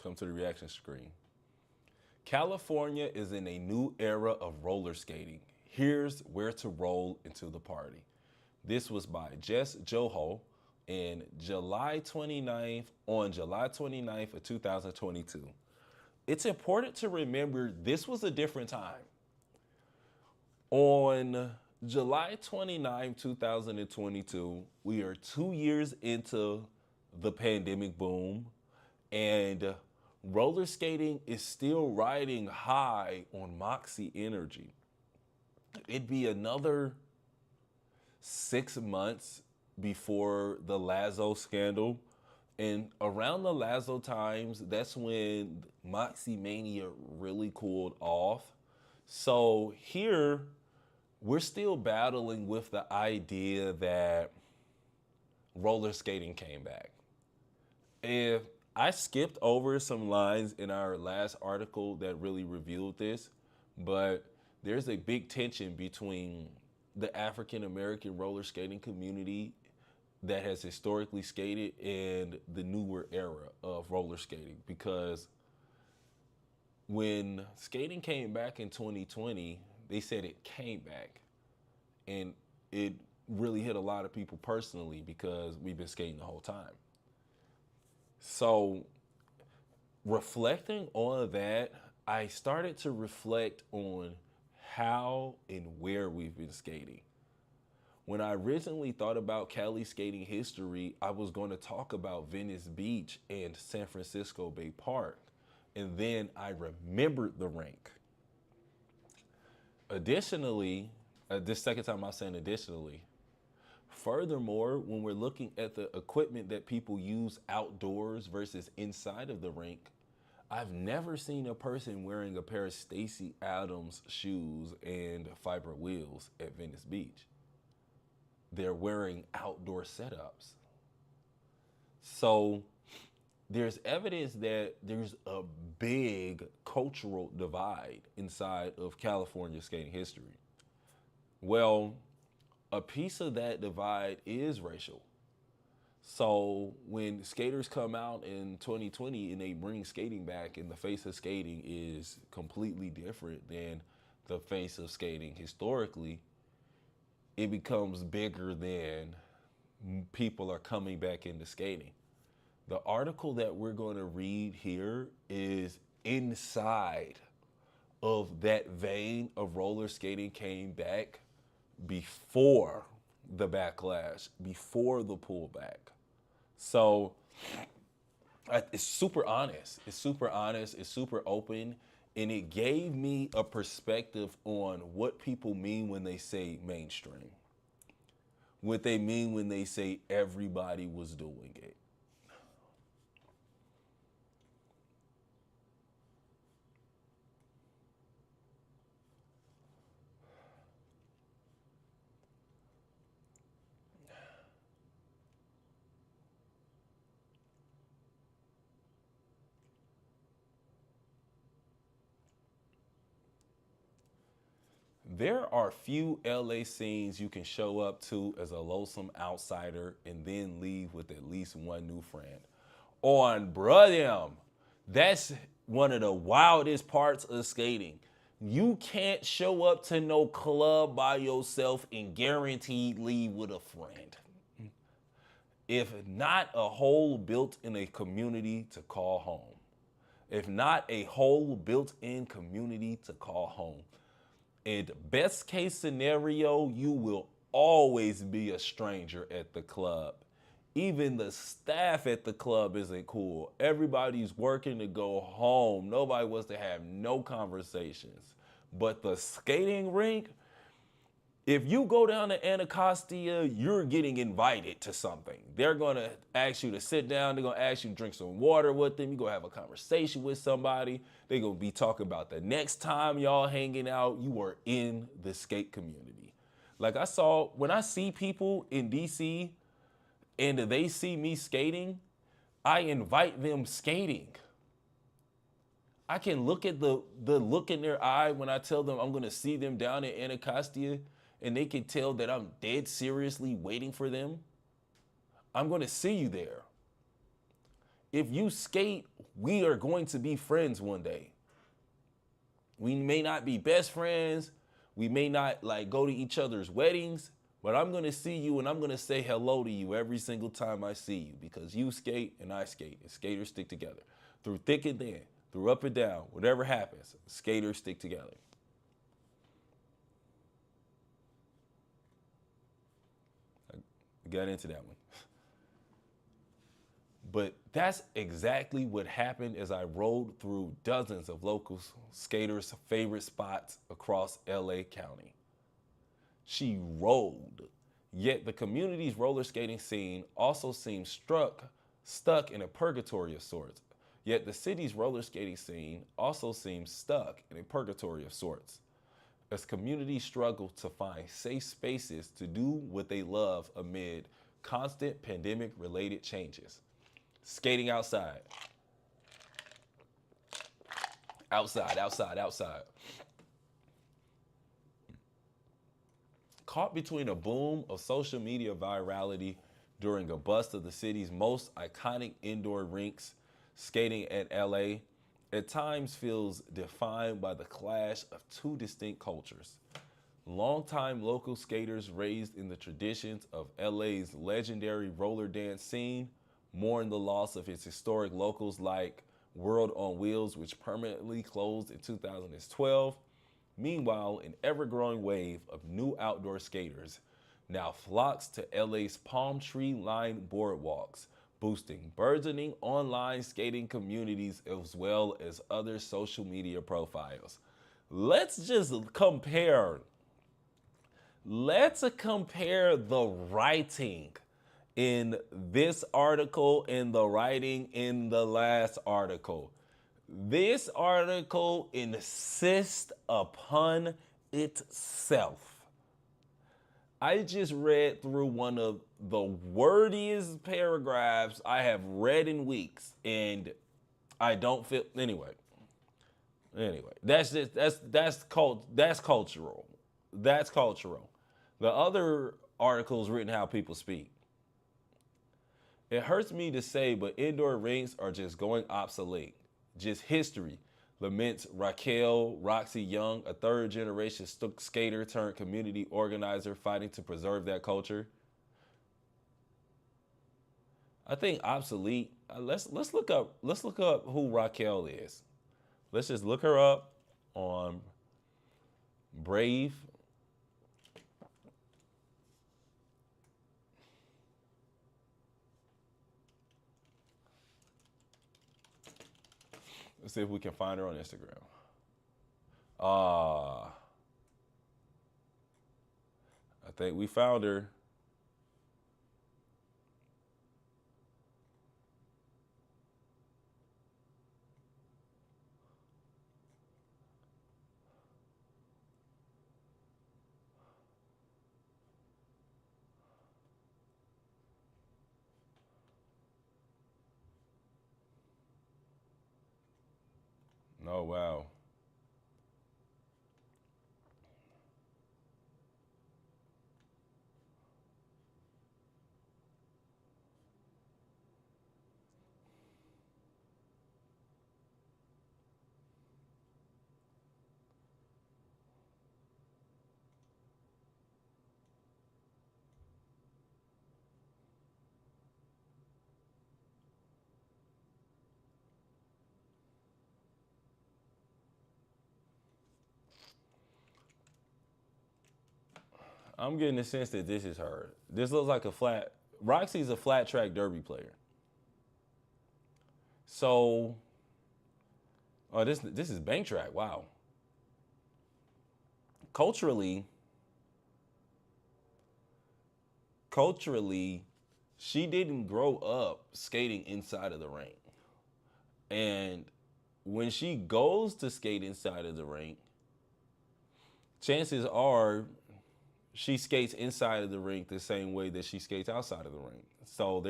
Come to the reaction screen. California is in a new era of roller skating. Here's where to roll into the party. This was by Jess Joho on July 29th of 2022. It's important to remember this was a different time. On July 29, 2022, we are 2 years into the pandemic boom, and roller skating is still riding high on Moxie energy. It'd be another 6 months before the Lazo scandal. And around the Lazo times, that's when Moxie Mania really cooled off. So here, we're still battling with the idea that roller skating came back. If I skipped over some lines in our last article that really revealed this, but there's a big tension between the African American roller skating community that has historically skated and the newer era of roller skating. Because when skating came back in 2020, they said it came back. And it really hit a lot of people personally because we've been skating the whole time. So reflecting on that, I started to reflect on how and where we've been skating. When I originally thought about Cali skating history, I was going to talk about Venice Beach and San Francisco Bay Park. And then I remembered the rink. Additionally, this second time I'm saying additionally, furthermore, when we're looking at the equipment that people use outdoors versus inside of the rink, I've never seen a person wearing a pair of Stacey Adams shoes and fiber wheels at Venice Beach. They're wearing outdoor setups. So there's evidence that there's a big cultural divide inside of California skating history. Well, a piece of that divide is racial. So when skaters come out in 2020 and they bring skating back, and the face of skating is completely different than the face of skating historically, it becomes bigger than people are coming back into skating. The article that we're going to read here is inside of that vein of roller skating came back before the backlash, before the pullback. So it's super honest. It's super honest. It's super open. And it gave me a perspective on what people mean when they say mainstream. What they mean when they say everybody was doing it. There are few LA scenes you can show up to as a lonesome outsider and then leave with at least one new friend. On Bruh, that's one of the wildest parts of skating. You can't show up to no club by yourself and guaranteed leave with a friend. If not a hole built in a community to call home. If not a whole built-in community to call home. And best case scenario, you will always be a stranger at the club. Even the staff at the club isn't cool. Everybody's working to go home. Nobody wants to have no conversations. But the skating rink, if you go down to Anacostia, you're getting invited to something. They're gonna ask you to sit down. They're gonna ask you to drink some water with them. You're gonna have a conversation with somebody. They're gonna be talking about the next time y'all hanging out. You are in the skate community. Like when I see people in DC and they see me skating, I invite them skating. I can look at the look in their eye when I tell them I'm gonna see them down in Anacostia, and they can tell that I'm dead seriously waiting for them. I'm gonna see you there. If you skate, we are going to be friends one day. We may not be best friends. We may not like go to each other's weddings, but I'm gonna see you and I'm gonna say hello to you every single time I see you because you skate and I skate and skaters stick together. Through thick and thin, through up and down, whatever happens, skaters stick together. Got into that one. But that's exactly what happened as I rode through dozens of local skaters' favorite spots across LA County. She rolled, yet the community's roller skating scene also seems stuck in a purgatory of sorts. Yet the city's roller skating scene also seems stuck in a purgatory of sorts, as communities struggle to find safe spaces to do what they love amid constant pandemic-related changes. Skating outside. Outside. Caught between a boom of social media virality during a bust of the city's most iconic indoor rinks, skating at LA at times feels defined by the clash of two distinct cultures. Longtime local skaters raised in the traditions of LA's legendary roller dance scene mourn the loss of its historic locals like World on Wheels, which permanently closed in 2012. Meanwhile, an ever-growing wave of new outdoor skaters now flocks to LA's palm tree-lined boardwalks, boosting burgeoning online skating communities as well as other social media profiles. Let's compare the writing in this article and the writing in the last article. This article insists upon itself. I just read through one of the wordiest paragraphs I have read in weeks, and I don't feel anyway. That's cultural. That's cultural. The other articles written how people speak. It hurts me to say, but indoor rinks are just going obsolete. Just history, laments Raquel Roxy Young, a third-generation skater turned community organizer fighting to preserve that culture. I think obsolete. Let's look up who Raquel is. Let's just look her up on Brave. Let's see if we can find her on Instagram. I think we found her. Oh, wow. I'm getting the sense that this is her. This looks like a flat. Roxy's a flat track derby player. So, oh, this is bank track. Wow. Culturally, culturally, she didn't grow up skating inside of the rink. And when she goes to skate inside of the rink, chances are she skates inside of the rink the same way that she skates outside of the rink. So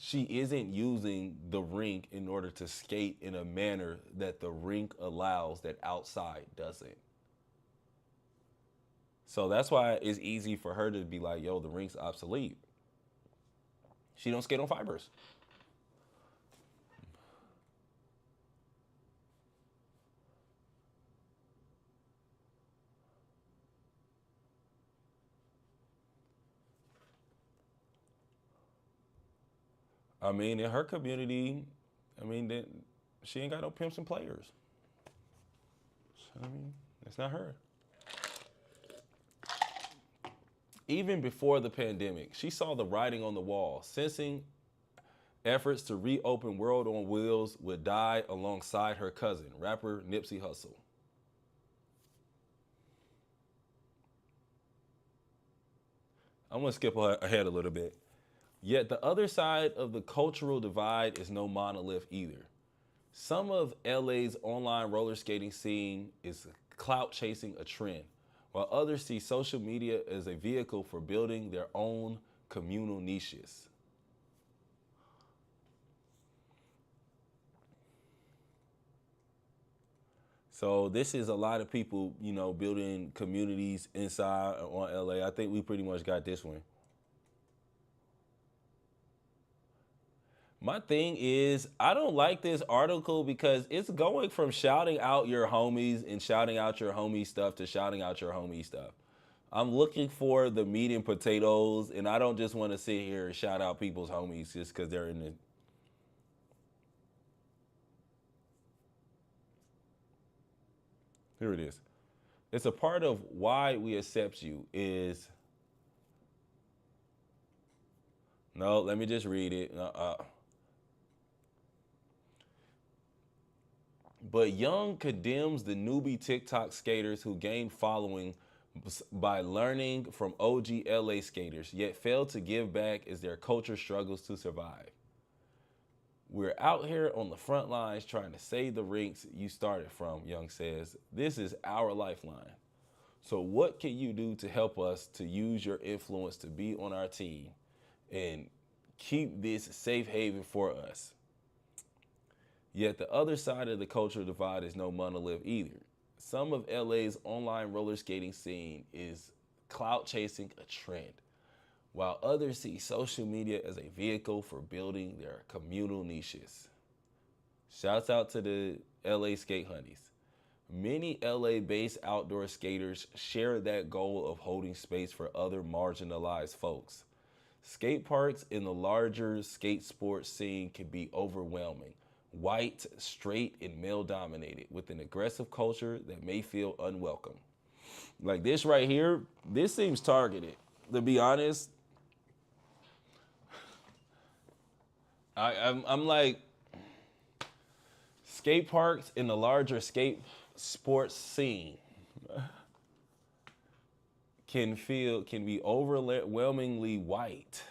she isn't using the rink in order to skate in a manner that the rink allows that outside doesn't. So that's why it's easy for her to be like, yo, the rink's obsolete. She don't skate on fibers. I mean, in her community, she ain't got no pimps and players. I mean, it's not her. Even before the pandemic, she saw the writing on the wall, sensing efforts to reopen World on Wheels would die alongside her cousin, rapper Nipsey Hussle. I'm gonna skip ahead a little bit. Yet the other side of the cultural divide is no monolith either. Some of LA's online roller skating scene is clout chasing a trend, while others see social media as a vehicle for building their own communal niches. So this is a lot of people, building communities inside on LA. I think we pretty much got this one. My thing is, I don't like this article because it's going from shouting out your homies and shouting out your homie stuff to shouting out your homie stuff. I'm looking for the meat and potatoes, and I don't just want to sit here and shout out people's homies just because they're in the. Here it is. It's a part of why we accept you is. No, let me just read it. But Young condemns the newbie TikTok skaters who gained following by learning from OG LA skaters, yet fail to give back as their culture struggles to survive. We're out here on the front lines trying to save the rinks you started from, Young says. This is our lifeline. So what can you do to help us to use your influence to be on our team and keep this safe haven for us? Yet the other side of the cultural divide is no monolith either. Some of LA's online roller skating scene is clout chasing a trend, while others see social media as a vehicle for building their communal niches. Shouts out to the LA Skate Honeys. Many LA-based outdoor skaters share that goal of holding space for other marginalized folks. Skate parks in the larger skate sports scene can be overwhelming. White, straight, and male-dominated with an aggressive culture that may feel unwelcome. Like this right here, this seems targeted. To be honest, I'm like, skate parks in the larger skate sports scene can be overwhelmingly white.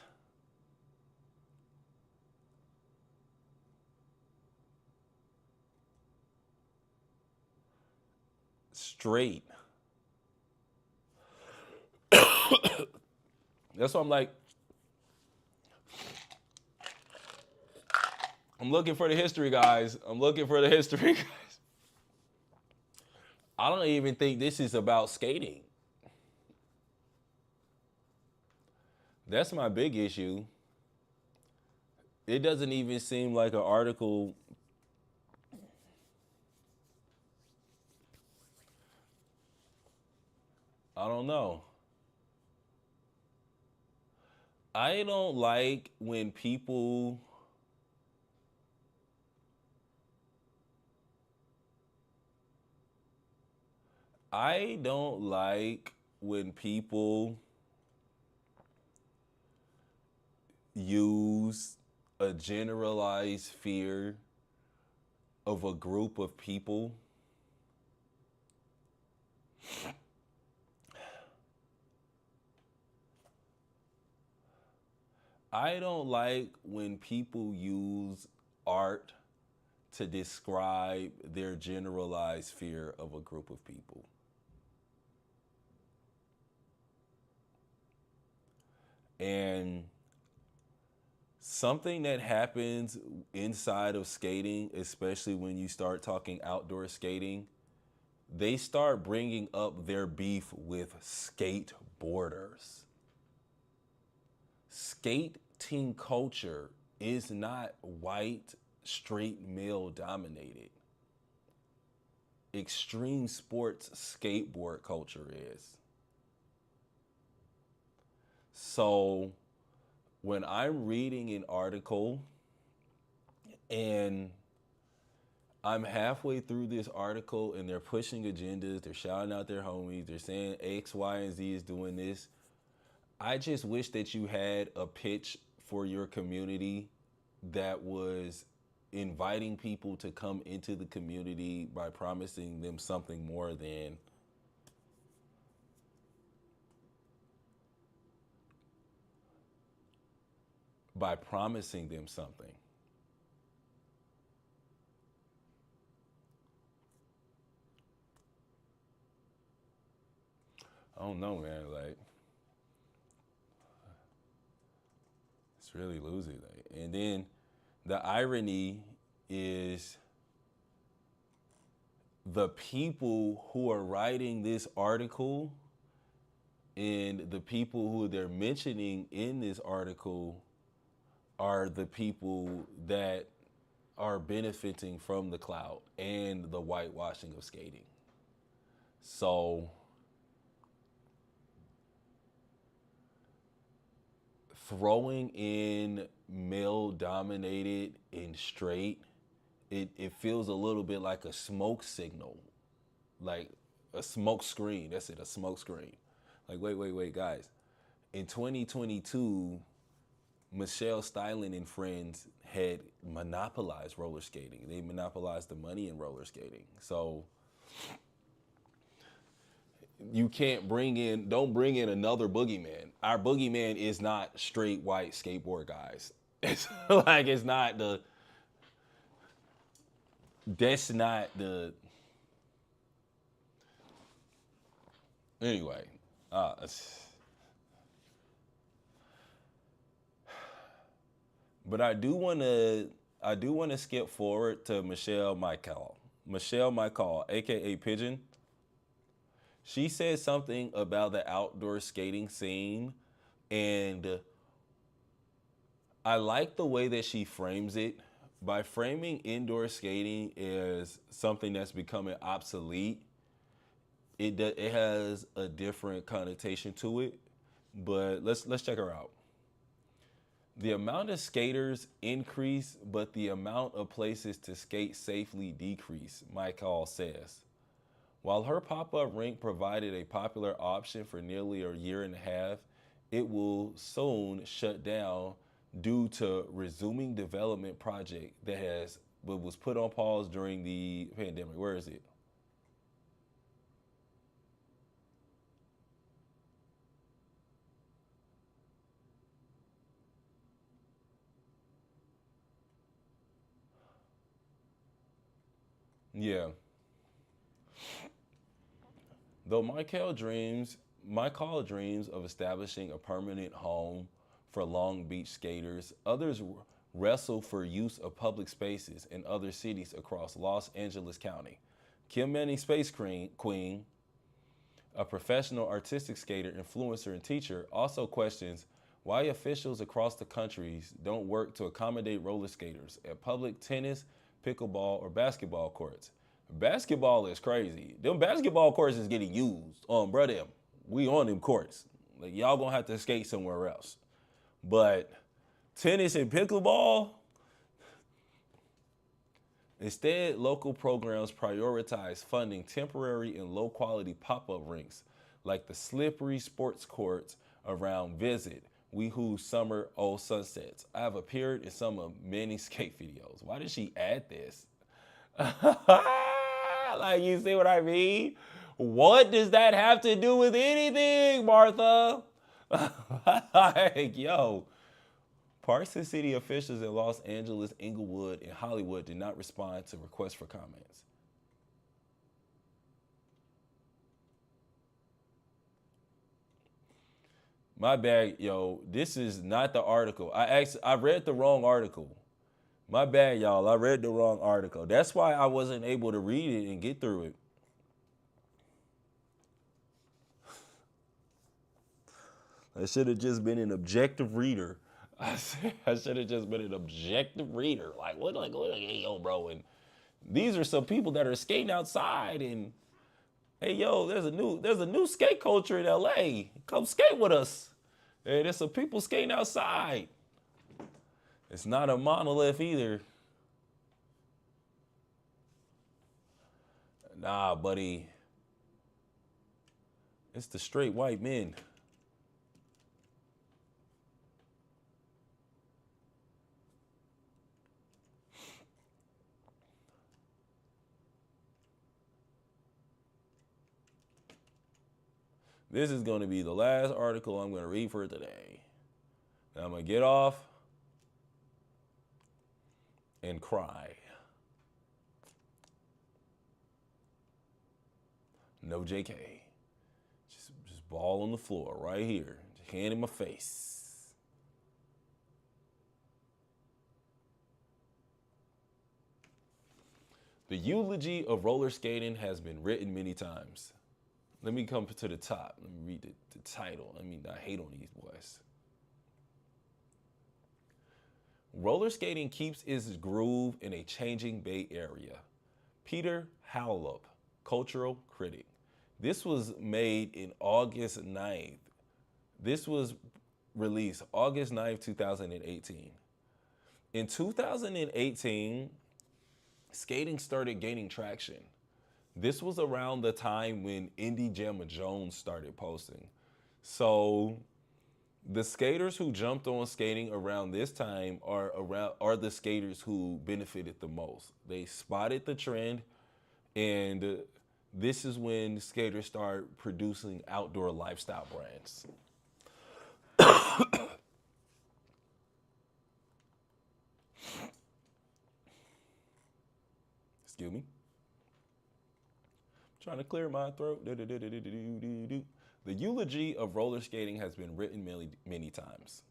Straight. That's why I'm like, I'm looking for the history, guys. I'm looking for the history, guys. I don't even think this is about skating. That's my big issue. It doesn't even seem like an article. I don't know. I don't like when people I don't like when people use a generalized fear of a group of people I don't like when people use art to describe their generalized fear of a group of people. And something that happens inside of skating, especially when you start talking outdoor skating, they start bringing up their beef with skateboarders. Skating culture is not white, straight male dominated. Extreme sports skateboard culture is. So when I'm reading an article and I'm halfway through this article and they're pushing agendas, they're shouting out their homies, they're saying X, Y, and Z is doing this, I just wish that you had a pitch for your community that was inviting people to come into the community by promising them something more than by promising them something. I don't know, man. Like, it's really losing. Like, and then the irony is the people who are writing this article and the people who they're mentioning in this article are the people that are benefiting from the clout and the whitewashing of skating. So throwing in male dominated and straight, it feels a little bit like a smoke signal, like a smoke screen. That's it, a smoke screen. Like, wait, guys. In 2022, Michelle Styling and friends had monopolized roller skating. They monopolized the money in roller skating. So you can't don't bring in another boogeyman. Our boogeyman is not straight white skateboard guys. It's like, it's not the, that's not the, anyway. But I do want to skip forward to Michelle Michael. Michelle Michael, aka Pigeon. She said something about the outdoor skating scene, and I like the way that she frames it. By framing indoor skating as something that's becoming obsolete, it has a different connotation to it. But let's check her out. The amount of skaters increase, but the amount of places to skate safely decrease, Michael says. While her pop-up rink provided a popular option for nearly a year and a half, it will soon shut down due to resuming development project that was put on pause during the pandemic. Where is it? Yeah. Though Michael dreams of establishing a permanent home for Long Beach skaters, others wrestle for use of public spaces in other cities across Los Angeles County. Kim Manning Space Queen, a professional artistic skater, influencer, and teacher, also questions why officials across the country don't work to accommodate roller skaters at public tennis, pickleball, or basketball courts. Basketball is crazy. Them basketball courts is getting used. Bruh, them. We on them courts. Like, y'all gonna have to skate somewhere else. But tennis and pickleball, Instead, local programs prioritize funding temporary and low quality pop up rinks like the slippery sports courts around Visit, WeHo Summer Old Sunsets. I have appeared in some of many skate videos. Why did she add this? Like, you see what I mean? What does that have to do with anything, Martha? Like, yo, parks and city officials in Los Angeles, Inglewood, and Hollywood did not respond to requests for comments. My bad, yo. This is not the article. I read the wrong article. My bad, y'all. I read the wrong article. That's why I wasn't able to read it and get through it. I should have just been an objective reader. I should have just been an objective reader. Like, hey, yo, bro. And these are some people that are skating outside. And hey, yo, there's a new skate culture in LA. Come skate with us. Hey, there's some people skating outside. It's not a monolith either. Nah, buddy. It's the straight white men. This is going to be the last article I'm going to read for today. And I'm going to get off and cry. No JK. Just ball on the floor right here. Just hand in my face. The eulogy of roller skating has been written many times. Let me come to the top. Let me read the title. I mean, I hate on these boys. Roller skating keeps its groove in a changing Bay Area. Peter Howlop, cultural critic. This was made in August 9th. This was released August 9th, 2018. In 2018, skating started gaining traction. This was around the time when Indy Jamma Jones started posting. So the skaters who jumped on skating around this time are the skaters who benefited the most. They spotted the trend, and this is when skaters start producing outdoor lifestyle brands. Excuse me. Trying to clear my throat. The eulogy of roller skating has been written many times.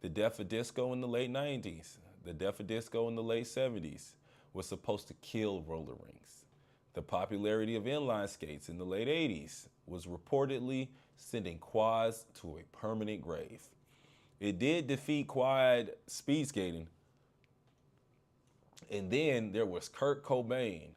The death of disco in the late 90s, the death of disco in the late 70s was supposed to kill roller rinks. The popularity of inline skates in the late 80s was reportedly sending quads to a permanent grave. It did defeat quad speed skating. And then there was Kurt Cobain.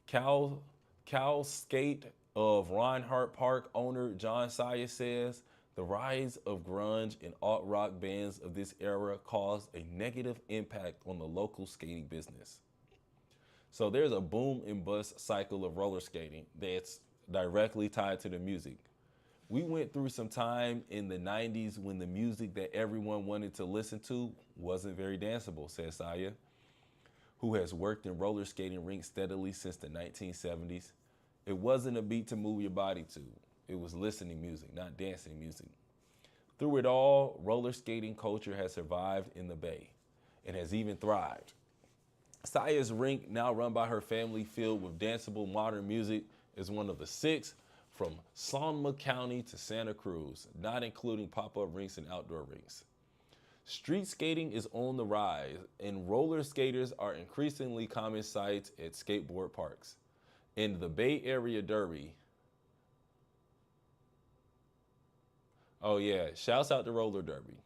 Cal Skate of Reinhardt Park owner John Saya says the rise of grunge and alt-rock bands of this era caused a negative impact on the local skating business. So there's a boom and bust cycle of roller skating that's directly tied to the music. We went through some time in the 90s when the music that everyone wanted to listen to wasn't very danceable, says Saya, who has worked in roller skating rinks steadily since the 1970s. It wasn't a beat to move your body to. It was listening music, not dancing music. Through it all, roller skating culture has survived in the Bay and has even thrived. Saya's rink, now run by her family, filled with danceable modern music, is one of the 6 from Sonoma County to Santa Cruz, not including pop-up rinks and outdoor rinks. Street skating is on the rise, and roller skaters are increasingly common sights at skateboard parks. In the Bay Area Derby, oh yeah, shouts out to roller derby.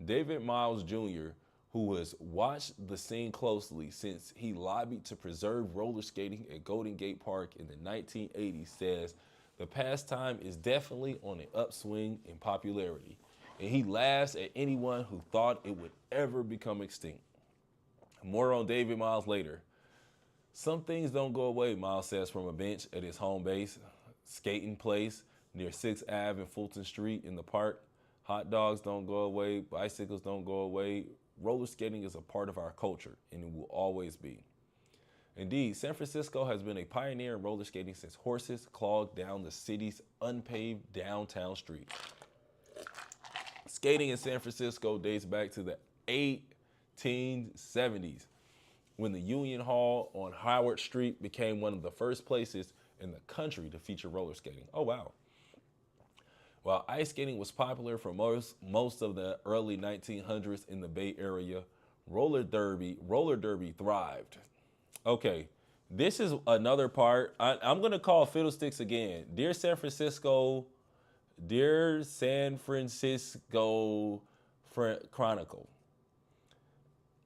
David Miles Jr., who has watched the scene closely since he lobbied to preserve roller skating at Golden Gate Park in the 1980s, says the pastime is definitely on an upswing in popularity, and he laughs at anyone who thought it would ever become extinct. More on David Miles later. Some things don't go away, Miles says from a bench at his home base, skating place near 6th Ave and Fulton Street in the park. Hot dogs don't go away, bicycles don't go away. Roller skating is a part of our culture, and it will always be. Indeed, San Francisco has been a pioneer in roller skating since horses clogged down the city's unpaved downtown streets. Skating in San Francisco dates back to the 1870s, when the Union Hall on Howard Street became one of the first places in the country to feature roller skating. Oh, wow. While ice skating was popular for most of the early 1900s in the Bay Area, roller derby thrived. Okay, this is another part. I'm going to call Fiddlesticks again. Dear San Francisco Chronicle.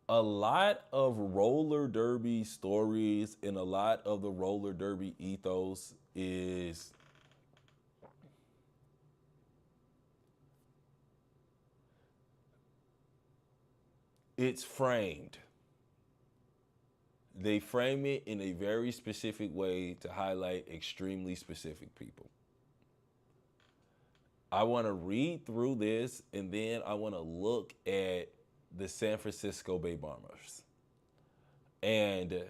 A lot of roller derby stories and a lot of the roller derby ethos is it's framed. They frame it in a very specific way to highlight extremely specific people. I want to read through this and then I want to look at the San Francisco Bay Bombers. And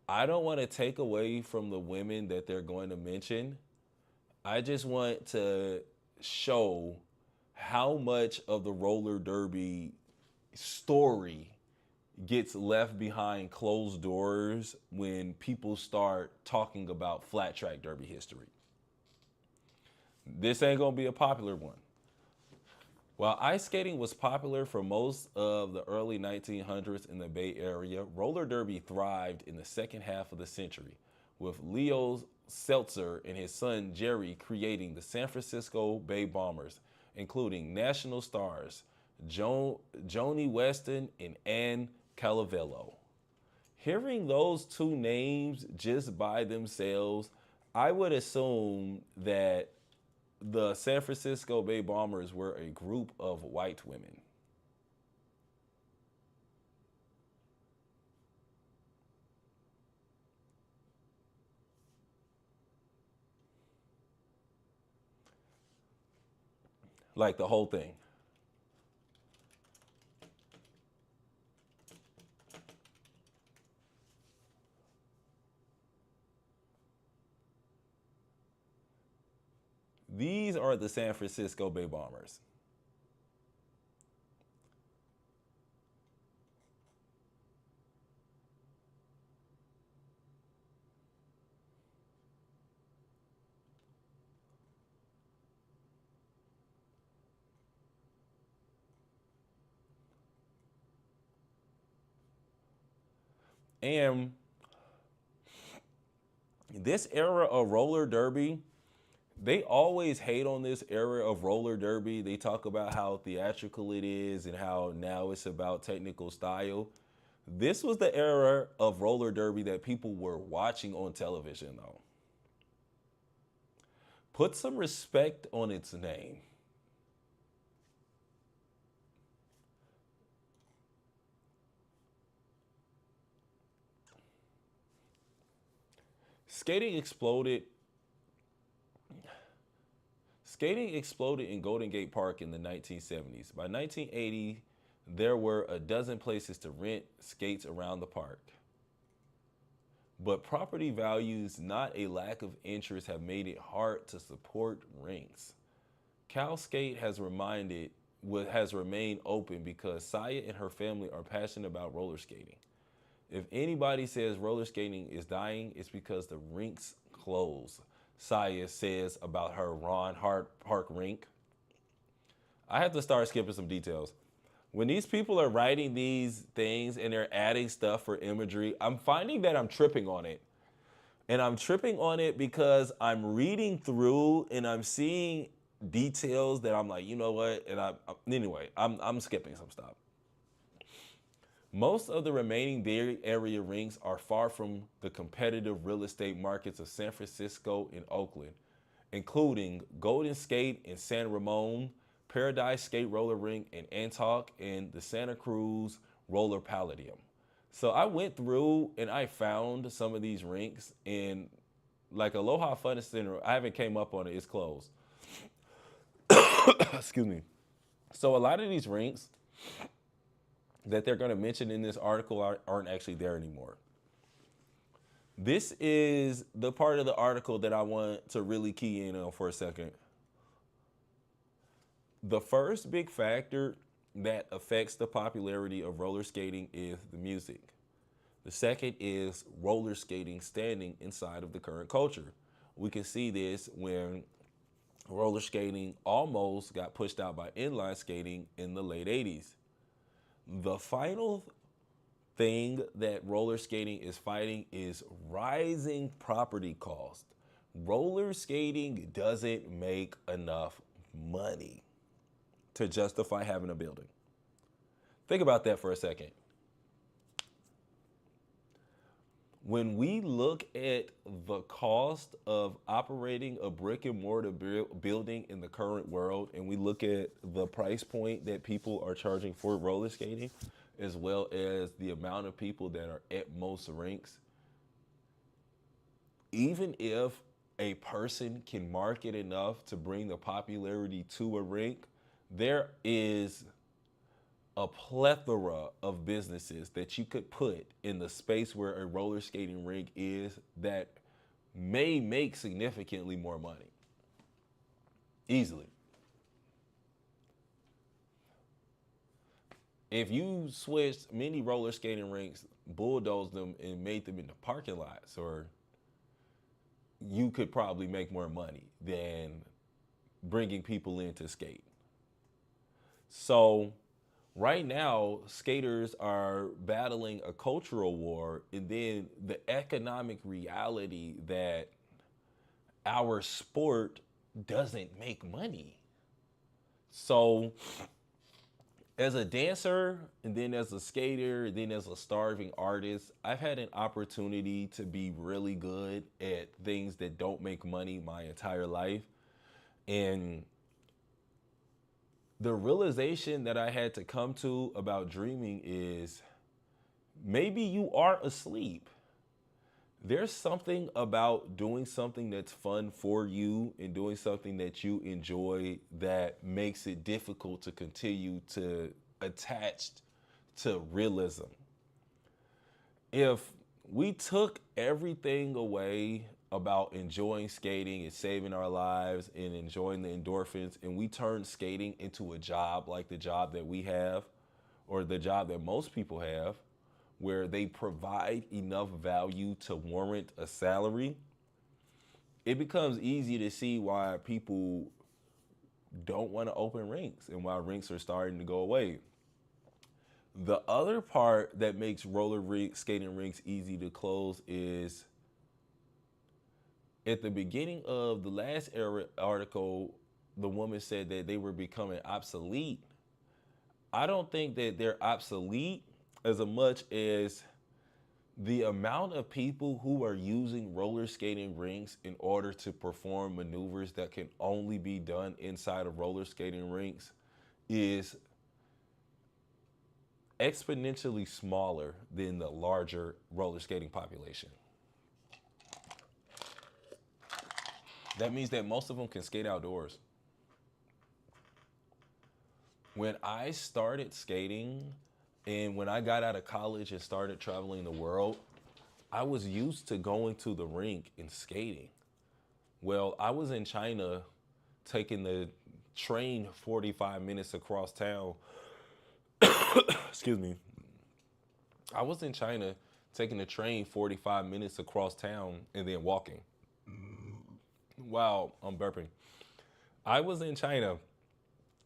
I don't want to take away from the women that they're going to mention. I just want to show how much of the roller derby story gets left behind closed doors when people start talking about flat track derby history. This ain't gonna be a popular one. While ice skating was popular for most of the early 1900s in the Bay Area, roller derby thrived in the second half of the century, with Leo Seltzer and his son Jerry creating the San Francisco Bay Bombers, including national stars Joni Weston and Ann Calavello. Hearing those two names just by themselves, I would assume that the San Francisco Bay Bombers were a group of white women. Like the whole thing. These are the San Francisco Bay Bombers. And this era of roller derby, they always hate on this era of roller derby. They talk about how theatrical it is and how now it's about technical style. This was the era of roller derby that people were watching on television, though. Put some respect on its name. Skating exploded in Golden Gate Park in the 1970s. By 1980, there were a dozen places to rent skates around the park. But property values, not a lack of interest, have made it hard to support rinks. Cal Skate has remained open because Saya and her family are passionate about roller skating. If anybody says roller skating is dying, it's because the rinks closed, Saya says about her Ron Hart Park rink. I have to start skipping some details. When these people are writing these things and they're adding stuff for imagery, I'm finding that I'm tripping on it. And I'm tripping on it because I'm reading through and I'm seeing details that I'm like, you know what? And I'm skipping some stuff. Most of the remaining Bay Area rinks are far from the competitive real estate markets of San Francisco and Oakland, including Golden Skate in San Ramon, Paradise Skate Roller Rink in Antioch, and the Santa Cruz Roller Palladium. So I went through and I found some of these rinks, and like Aloha Fitness Center, I haven't came up on it, it's closed. Excuse me. So a lot of these rinks that they're going to mention in this article aren't actually there anymore. This is the part of the article that I want to really key in on for a second. The first big factor that affects the popularity of roller skating is the music. The second is roller skating standing inside of the current culture. We can see this when roller skating almost got pushed out by inline skating in the late 80s. The final thing that roller skating is fighting is rising property cost. Roller skating doesn't make enough money to justify having a building. Think about that for a second. When we look at the cost of operating a brick and mortar building in the current world, and we look at the price point that people are charging for roller skating, as well as the amount of people that are at most rinks, even if a person can market enough to bring the popularity to a rink, there is a plethora of businesses that you could put in the space where a roller skating rink is that may make significantly more money. Easily. If you switched many roller skating rinks, bulldozed them, and made them into parking lots, or you could probably make more money than bringing people in to skate. So right now, skaters are battling a cultural war, and then the economic reality that our sport doesn't make money. So as a dancer, and then as a skater, and then as a starving artist, I've had an opportunity to be really good at things that don't make money my entire life. And the realization that I had to come to about dreaming is maybe you are asleep. There's something about doing something that's fun for you and doing something that you enjoy that makes it difficult to continue to attach to realism. If we took everything away about enjoying skating and saving our lives and enjoying the endorphins, and we turned skating into a job like the job that we have, or the job that most people have, where they provide enough value to warrant a salary, it becomes easy to see why people don't want to open rinks and why rinks are starting to go away. The other part that makes skating rinks easy to close is at the beginning of the last article, the woman said that they were becoming obsolete. I don't think that they're obsolete as much as the amount of people who are using roller skating rinks in order to perform maneuvers that can only be done inside of roller skating rinks is exponentially smaller than the larger roller skating population. That means that most of them can skate outdoors. When I started skating and when I got out of college and started traveling the world, I was used to going to the rink and skating. Well, I was in China taking the train 45 minutes across town. Excuse me. I was in China taking the train 45 minutes across town and then walking. Wow, I'm burping. I was in China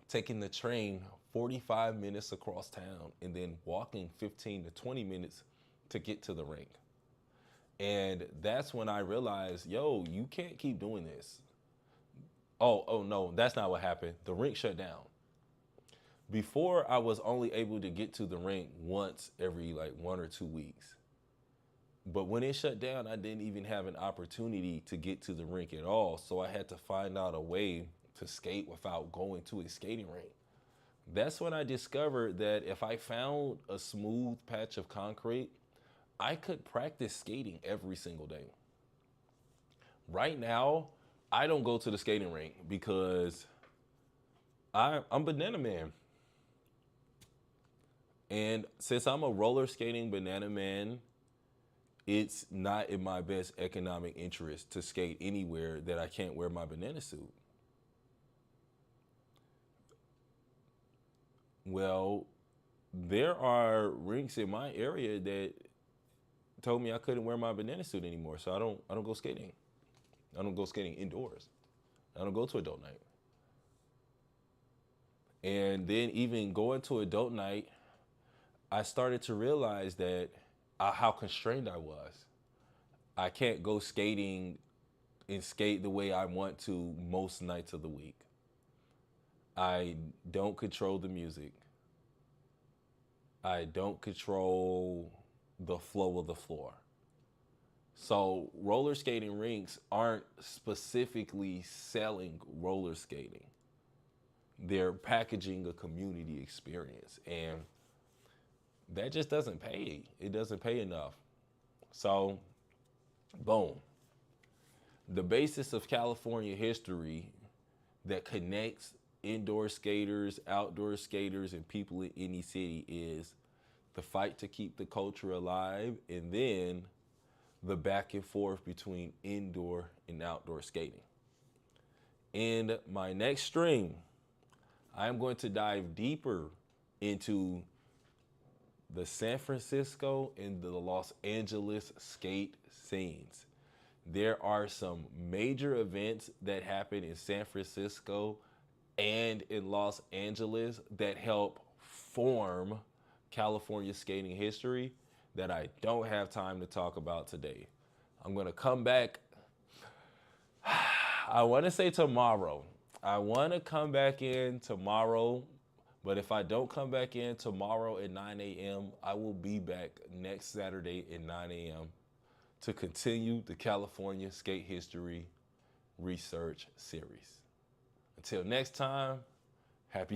taking the train 45 minutes across town and then walking 15 to 20 minutes to get to the rink. And that's when I realized, yo, you can't keep doing this. Oh no, that's not what happened. The rink shut down. Before, I was only able to get to the rink once every like 1 or 2 weeks. But when it shut down, I didn't even have an opportunity to get to the rink at all. So I had to find out a way to skate without going to a skating rink. That's when I discovered that if I found a smooth patch of concrete, I could practice skating every single day. Right now, I don't go to the skating rink because I'm Banana Man. And since I'm a roller skating banana man, it's not in my best economic interest to skate anywhere that I can't wear my banana suit. Well, there are rinks in my area that told me I couldn't wear my banana suit anymore, so I don't go skating. I don't go skating indoors. I don't go to adult night. And then even going to adult night, I started to realize that how constrained I was. I can't go skating and skate the way I want to most nights of the week. I don't control the music. I don't control the flow of the floor. So roller skating rinks aren't specifically selling roller skating. They're packaging a community experience, and that just doesn't pay. It doesn't pay enough. So, boom. The basis of California history that connects indoor skaters, outdoor skaters, and people in any city is the fight to keep the culture alive, and then the back and forth between indoor and outdoor skating. In my next stream, I'm going to dive deeper into the San Francisco and the Los Angeles skate scenes. There are some major events that happen in San Francisco and in Los Angeles that help form California skating history that I don't have time to talk about today. I'm going to come back, I want to say tomorrow. I want to come back in tomorrow, but if I don't come back in tomorrow at 9 a.m., I will be back next Saturday at 9 a.m. to continue the California Skate History Research Series. Until next time, happy